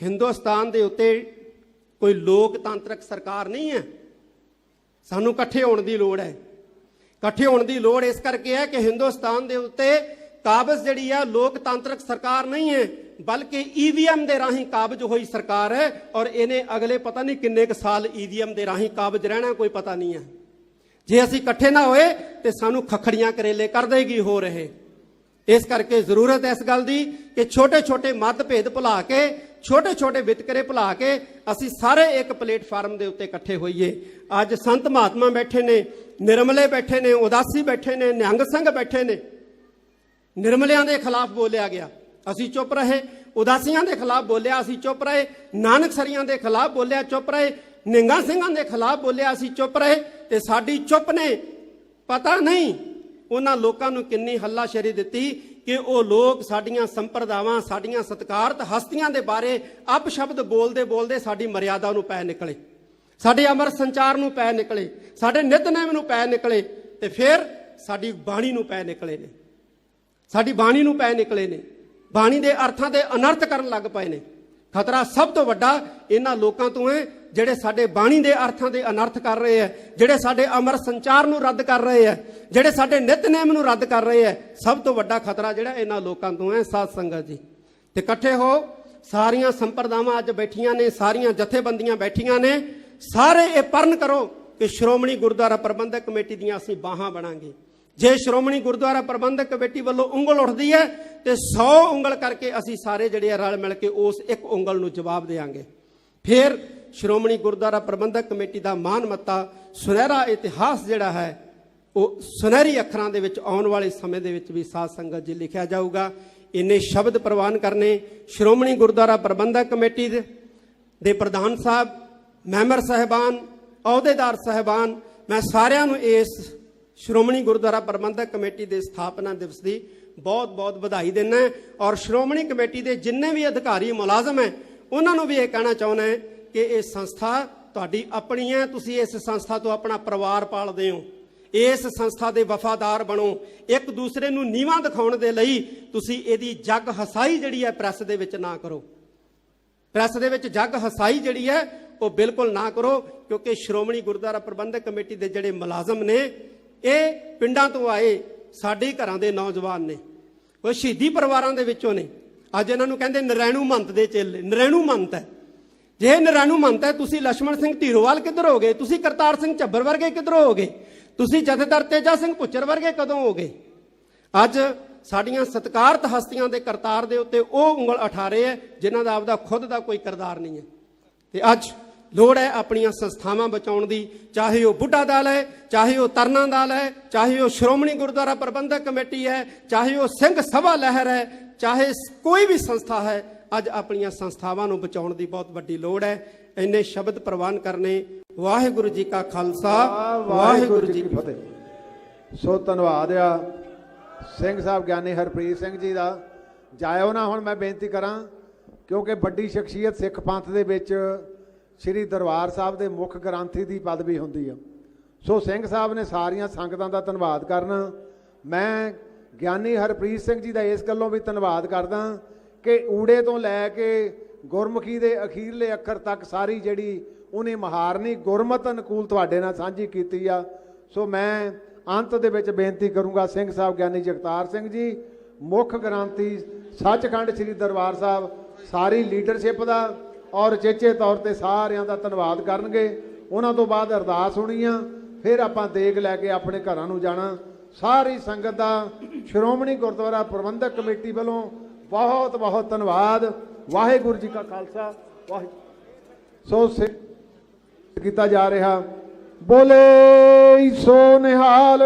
ਹਿੰਦੁਸਤਾਨ ਦੇ ਉੱਤੇ ਕੋਈ ਲੋਕਤੰਤਰਕ ਸਰਕਾਰ ਨਹੀਂ ਹੈ। ਸਾਨੂੰ ਇਕੱਠੇ ਹੋਣ ਦੀ ਲੋੜ ਹੈ। ਇਕੱਠੇ ਹੋਣ ਦੀ ਲੋੜ ਇਸ ਕਰਕੇ ਹੈ ਕਿ ਹਿੰਦੁਸਤਾਨ ਦੇ ਉੱਤੇ ਕਾਬਜ਼ ਜਿਹੜੀ ਹੈ ਲੋਕਤੰਤਰਕ ਸਰਕਾਰ ਨਹੀਂ ਹੈ, ਬਲਕਿ ਈਵੀਐਮ ਦੇ ਰਾਹੀਂ ਕਾਬਜ਼ ਹੋਈ ਸਰਕਾਰ ਹੈ। ਔਰ ਇਹਨੇ ਅਗਲੇ ਪਤਾ ਨਹੀਂ ਕਿੰਨੇ ਕੁ ਸਾਲ ਈਵੀਐਮ ਦੇ ਰਾਹੀਂ ਕਾਬਜ਼ ਰਹਿਣਾ, ਕੋਈ ਪਤਾ ਨਹੀਂ ਹੈ। ਜੇ ਅਸੀਂ ਇਕੱਠੇ ਨਾ ਹੋਏ ਤੇ ਸਾਨੂੰ ਖੱਖੜੀਆਂ ਕਰੇਲੇ ਕਰ ਦੇਗੀ ਹੋ ਰਹੇ। ਇਸ ਕਰਕੇ ਜ਼ਰੂਰਤ ਹੈ ਇਸ ਗੱਲ ਦੀ ਕਿ ਛੋਟੇ-ਛੋਟੇ ਮਤਭੇਦ ਭੁਲਾ ਕੇ, ਛੋਟੇ-ਛੋਟੇ ਵਿਤਕਰੇ ਭੁਲਾ ਕੇ ਅਸੀਂ ਸਾਰੇ ਇੱਕ ਪਲੇਟਫਾਰਮ ਦੇ ਉੱਤੇ ਇਕੱਠੇ ਹੋਈਏ। ਅੱਜ ਸੰਤ ਮਹਾਤਮਾ ਬੈਠੇ ਨੇ, ਨਿਰਮਲੇ ਬੈਠੇ ਨੇ, ਉਦਾਸੀ ਬੈਠੇ ਨੇ, ਨਿਹੰਗ ਸਿੰਘ ਬੈਠੇ ਨੇ। ਨਿਰਮਲਿਆਂ ਦੇ ਖਿਲਾਫ ਬੋਲਿਆ ਗਿਆ, ਅਸੀਂ ਚੁੱਪ ਰਹੇ। ਉਦਾਸੀਆਂ ਦੇ ਖਿਲਾਫ ਬੋਲਿਆ, ਅਸੀਂ ਚੁੱਪ ਰਹੇ। ਨਾਨਕਸਰੀਆਂ ਦੇ ਖਿਲਾਫ ਬੋਲਿਆ, ਚੁੱਪ ਰਹੇ। ਨਿਹੰਗਾਂ ਸਿੰਘਾਂ ਦੇ ਖਿਲਾਫ ਬੋਲਿਆ, ਅਸੀਂ ਚੁੱਪ ਰਹੇ। ਤੇ ਸਾਡੀ ਚੁੱਪ ਨੇ ਪਤਾ ਨਹੀਂ ਉਹਨਾਂ ਲੋਕਾਂ ਨੂੰ ਕਿੰਨੀ ਹੱਲਾਸ਼ੇਰੀ ਦਿੱਤੀ ਕਿ ਉਹ ਲੋਕ ਸਾਡੀਆਂ ਸੰਪਰਦਾਵਾਂ, ਸਾਡੀਆਂ ਸਤਿਕਾਰਤ ਹਸਤੀਆਂ ਦੇ ਬਾਰੇ ਅਪਸ਼ਬਦ ਬੋਲਦੇ ਬੋਲਦੇ ਸਾਡੀ ਮਰਿਆਦਾ ਨੂੰ ਪੈ ਨਿਕਲੇ, ਸਾਡੇ ਅਮਰ ਸੰਚਾਰ ਨੂੰ ਪੈ ਨਿਕਲੇ, ਸਾਡੇ ਨਿਤਨੇਮ ਨੂੰ ਪੈ ਨਿਕਲੇ, ਤੇ ਫਿਰ ਸਾਡੀ ਬਾਣੀ ਨੂੰ ਪੈ ਨਿਕਲੇ ਨੇ। ਸਾਡੀ ਬਾਣੀ ਨੂੰ ਪੈ ਨਿਕਲੇ ਨੇ, ਬਾਣੀ ਦੇ ਅਰਥਾਂ ਦੇ ਅਨਰਥ ਕਰਨ ਲੱਗ ਪਏ ਨੇ। ਖਤਰਾ ਸਭ ਤੋਂ ਵੱਡਾ ਇਹਨਾਂ ਲੋਕਾਂ ਤੋਂ ਹੈ ਜਿਹੜੇ ਸਾਡੇ ਬਾਣੀ ਦੇ ਅਰਥਾਂ ਦੇ ਅਨਰਥ ਕਰ ਰਹੇ ਹੈ, ਜਿਹੜੇ ਸਾਡੇ ਅਮਰ ਸੰਚਾਰ ਨੂੰ ਰੱਦ ਕਰ ਰਹੇ ਹੈ, ਜਿਹੜੇ ਸਾਡੇ ਨਿਤਨੇਮ ਨੂੰ ਰੱਦ ਕਰ ਰਹੇ ਹੈ। ਸਭ ਤੋਂ ਵੱਡਾ ਖਤਰਾ ਜਿਹੜਾ ਇਹਨਾਂ ਲੋਕਾਂ ਤੋਂ ਹੈ। ਸਾਧ ਸੰਗਤ ਜੀ, ਤੇ ਇਕੱਠੇ ਹੋ। ਸਾਰੀਆਂ ਸੰਪਰਦਾਵਾਂ ਅੱਜ ਬੈਠੀਆਂ ਨੇ, ਸਾਰੀਆਂ ਜਥੇਬੰਦੀਆਂ ਬੈਠੀਆਂ ਨੇ। ਸਾਰੇ ਇਹ ਪਰਨ ਕਰੋ ਕਿ ਸ਼੍ਰੋਮਣੀ ਗੁਰਦੁਆਰਾ ਪ੍ਰਬੰਧਕ ਕਮੇਟੀ ਦੀਆਂ ਅਸੀਂ ਬਾਹਾਂ ਬਣਾਂਗੇ। ਜੇ ਸ਼੍ਰੋਮਣੀ ਗੁਰਦੁਆਰਾ ਪ੍ਰਬੰਧਕ ਕਮੇਟੀ ਵੱਲੋਂ ਉਂਗਲ ਉੱਠਦੀ ਹੈ ਤੇ 100 ਉਂਗਲ ਕਰਕੇ ਅਸੀਂ ਸਾਰੇ ਜਿਹੜੇ ਆ ਰਲ ਮਿਲ ਕੇ ਉਸ ਇੱਕ ਉਂਗਲ ਨੂੰ ਜਵਾਬ ਦੇਵਾਂਗੇ। ਫਿਰ ਸ਼੍ਰੋਮਣੀ ਗੁਰਦੁਆਰਾ ਪ੍ਰਬੰਧਕ ਕਮੇਟੀ ਦਾ ਮਾਨ ਮੱਤਾ, ਸੁਨਹਿਰਾ ਇਤਿਹਾਸ ਜਿਹੜਾ ਹੈ ਉਹ ਸੁਨਹਿਰੀ ਅੱਖਰਾਂ ਦੇ ਵਿੱਚ ਆਉਣ ਵਾਲੇ ਸਮੇਂ ਦੇ ਵਿੱਚ ਵੀ ਸਾਧ ਸੰਗਤ ਜੀ ਲਿਖਿਆ ਜਾਊਗਾ। ਇੰਨੇ ਸ਼ਬਦ ਪ੍ਰਵਾਨ ਕਰਨੇ ਸ਼੍ਰੋਮਣੀ ਗੁਰਦੁਆਰਾ ਪ੍ਰਬੰਧਕ ਕਮੇਟੀ ਦੇ ਪ੍ਰਧਾਨ ਸਾਹਿਬ, ਮੈਂਬਰ ਸਾਹਿਬਾਨ, ਅਹੁਦੇਦਾਰ ਸਾਹਿਬਾਨ, ਮੈਂ ਸਾਰਿਆਂ ਨੂੰ ਇਸ ਸ਼੍ਰੋਮਣੀ ਗੁਰਦੁਆਰਾ ਪ੍ਰਬੰਧਕ ਕਮੇਟੀ ਦੇ ਸਥਾਪਨਾ ਦਿਵਸ ਦੀ ਬਹੁਤ ਬਹੁਤ ਵਧਾਈ ਦਿੰਦਾ ਔਰ ਸ਼੍ਰੋਮਣੀ ਕਮੇਟੀ ਦੇ ਜਿੰਨੇ ਵੀ ਅਧਿਕਾਰੀ ਮੁਲਾਜ਼ਮ ਹੈ ਉਹਨਾਂ ਨੂੰ ਵੀ ਇਹ ਕਹਿਣਾ ਚਾਹੁੰਦਾ ਹੈ ਕਿ ਇਹ ਸੰਸਥਾ ਤੁਹਾਡੀ ਆਪਣੀ ਹੈ। ਤੁਸੀਂ ਇਸ ਸੰਸਥਾ ਤੋਂ ਆਪਣਾ ਪਰਿਵਾਰ ਪਾਲਦੇ ਹੋ। ਇਸ ਸੰਸਥਾ ਦੇ ਵਫਾਦਾਰ ਬਣੋ। ਇੱਕ ਦੂਸਰੇ ਨੂੰ ਨੀਵਾਂ ਦਿਖਾਉਣ ਦੇ ਲਈ ਤੁਸੀਂ ਇਹਦੀ ਜੱਗ ਹਸਾਈ ਜਿਹੜੀ ਹੈ ਪ੍ਰੈਸ ਦੇ ਵਿੱਚ ਨਾ ਕਰੋ। ਪ੍ਰੈਸ ਦੇ ਵਿੱਚ ਜੱਗ ਹਸਾਈ ਜਿਹੜੀ ਹੈ ਉਹ ਬਿਲਕੁਲ ਨਾ ਕਰੋ, ਕਿਉਂਕਿ ਸ਼੍ਰੋਮਣੀ ਗੁਰਦੁਆਰਾ ਪ੍ਰਬੰਧਕ ਕਮੇਟੀ ਦੇ ਜਿਹੜੇ ਮੁਲਾਜ਼ਮ ਨੇ ਇਹ ਪਿੰਡਾਂ ਤੋਂ ਆਏ ਸਾਡੇ ਘਰਾਂ ਦੇ ਨੌਜਵਾਨ ਨੇ, ਉਹ ਸ਼ਹੀਦੀ ਪਰਿਵਾਰਾਂ ਦੇ ਵਿੱਚੋਂ ਨੇ। ਅੱਜ ਇਹਨਾਂ ਨੂੰ ਕਹਿੰਦੇ ਨਰੈਣੂ ਮੰਤ ਦੇ ਚੇਲੇ। ਨਰੈਣੂ ਮੰਤ ਹੈ। ਜੇ ਨਰੈਣੂ ਮੰਤ ਹੈ, ਤੁਸੀਂ ਲਛਮਣ ਸਿੰਘ ਢੀਰੋਵਾਲ ਕਿੱਧਰ ਹੋ ਗਏ? ਤੁਸੀਂ ਕਰਤਾਰ ਸਿੰਘ ਝੱਬਰ ਵਰਗੇ ਕਿੱਧਰ ਹੋ ਗਏ? ਤੁਸੀਂ ਜਥੇਦਾਰ ਤੇਜਾ ਸਿੰਘ ਭੁੱਚਰ ਵਰਗੇ ਕਦੋਂ ਹੋ ਗਏ? ਅੱਜ ਸਾਡੀਆਂ ਸਤਿਕਾਰਤ ਹਸਤੀਆਂ ਦੇ ਕਰਤਾਰ ਦੇ ਉੱਤੇ ਉਹ ਉਂਗਲ ਉਠਾ ਰਹੇ ਹੈ ਜਿਨ੍ਹਾਂ ਦਾ ਆਪਦਾ ਖੁਦ ਦਾ ਕੋਈ ਕਿਰਦਾਰ ਨਹੀਂ ਹੈ। ਤੇ ਅੱਜ ਲੋੜ ਹੈ ਆਪਣੀਆਂ ਸੰਸਥਾਵਾਂ ਬਚਾਉਣ ਦੀ, ਚਾਹੇ ਉਹ ਬੁੱਢਾ ਦਲ ਹੈ, ਚਾਹੇ ਉਹ ਤਰਨਾ ਦਲ ਹੈ, ਚਾਹੇ ਉਹ ਸ਼੍ਰੋਮਣੀ ਗੁਰਦੁਆਰਾ ਪ੍ਰਬੰਧਕ ਕਮੇਟੀ ਹੈ, ਚਾਹੇ ਉਹ ਸਿੰਘ ਸਭਾ ਲਹਿਰ ਹੈ, ਚਾਹੇ ਕੋਈ ਵੀ ਸੰਸਥਾ ਹੈ। ਅੱਜ ਆਪਣੀਆਂ ਸੰਸਥਾਵਾਂ ਨੂੰ ਬਚਾਉਣ ਦੀ ਬਹੁਤ ਵੱਡੀ ਲੋੜ ਹੈ। ਇੰਨੇ ਸ਼ਬਦ ਪ੍ਰਵਾਨ ਕਰਨੇ। ਵਾਹਿਗੁਰੂ ਜੀ ਕਾ ਖਾਲਸਾ, ਵਾਹਿਗੁਰੂ ਜੀ ਕੀ ਫਤਿਹ। ਸੋ ਧੰਨਵਾਦ ਆ ਸਿੰਘ ਸਾਹਿਬ ਗਿਆਨੀ ਹਰਪ੍ਰੀਤ ਸਿੰਘ ਜੀ ਦਾ। ਜਾਇਓ ਨਾ ਹੁਣ ਮੈਂ ਬੇਨਤੀ ਕਰਾਂ, ਕਿਉਂਕਿ ਵੱਡੀ ਸ਼ਖਸੀਅਤ ਸਿੱਖ ਪੰਥ ਦੇ ਵਿੱਚ ਸ਼੍ਰੀ ਦਰਬਾਰ ਸਾਹਿਬ ਦੇ ਮੁੱਖ ਗ੍ਰੰਥੀ ਦੀ ਪਦਵੀ ਹੁੰਦੀ ਆ। ਸੋ ਸਿੰਘ ਸਾਹਿਬ ਨੇ ਸਾਰੀਆਂ ਸੰਗਤਾਂ ਦਾ ਧੰਨਵਾਦ ਕਰਨਾ। ਮੈਂ ਗਿਆਨੀ ਹਰਪ੍ਰੀਤ ਸਿੰਘ ਜੀ ਦਾ ਇਸ ਗੱਲੋਂ ਵੀ ਧੰਨਵਾਦ ਕਰਦਾ ਕਿ ਊੜੇ ਤੋਂ ਲੈ ਕੇ ਗੁਰਮੁਖੀ ਦੇ ਅਖੀਰਲੇ ਅੱਖਰ ਤੱਕ ਸਾਰੀ ਜਿਹੜੀ ਉਹਨੇ ਮਹਾਰਨੀ ਗੁਰਮਤ ਅਨੁਕੂਲ ਤੁਹਾਡੇ ਨਾਲ ਸਾਂਝੀ ਕੀਤੀ ਆ। ਸੋ ਮੈਂ ਅੰਤ ਦੇ ਵਿੱਚ ਬੇਨਤੀ ਕਰੂੰਗਾ, ਸਿੰਘ ਸਾਹਿਬ ਗਿਆਨੀ ਜਗਤਾਰ ਸਿੰਘ ਜੀ ਮੁੱਖ ਗ੍ਰੰਥੀ ਸੱਚਖੰਡ ਸ੍ਰੀ ਦਰਬਾਰ ਸਾਹਿਬ ਸਾਰੀ ਲੀਡਰਸ਼ਿਪ ਦਾ ਔਰ ਚੇਚੇ ਤੌਰ ਤੇ ਸਾਰਿਆਂ ਦਾ ਧੰਨਵਾਦ ਕਰਨਗੇ। ਉਹਨਾਂ ਤੋਂ ਬਾਅਦ ਅਰਦਾਸ ਹੋਣੀ ਆ, ਫਿਰ ਆਪਾਂ ਦੇਗ ਲੈ ਕੇ ਆਪਣੇ ਘਰਾਂ ਨੂੰ ਜਾਣਾ। ਸਾਰੀ ਸੰਗਤ ਦਾ ਸ਼੍ਰੋਮਣੀ ਗੁਰਦੁਆਰਾ ਪ੍ਰਬੰਧਕ ਕਮੇਟੀ ਵੱਲੋਂ ਬਹੁਤ ਬਹੁਤ ਧੰਨਵਾਦ। ਵਾਹਿਗੁਰੂ ਜੀ ਕਾ ਖਾਲਸਾ, ਵਾਹਿਗੁਰੂ। ਸੋ ਕੀਤਾ ਜਾ ਰਿਹਾ ਬੋਲੇ ਸੋ ਨਿਹਾਲ।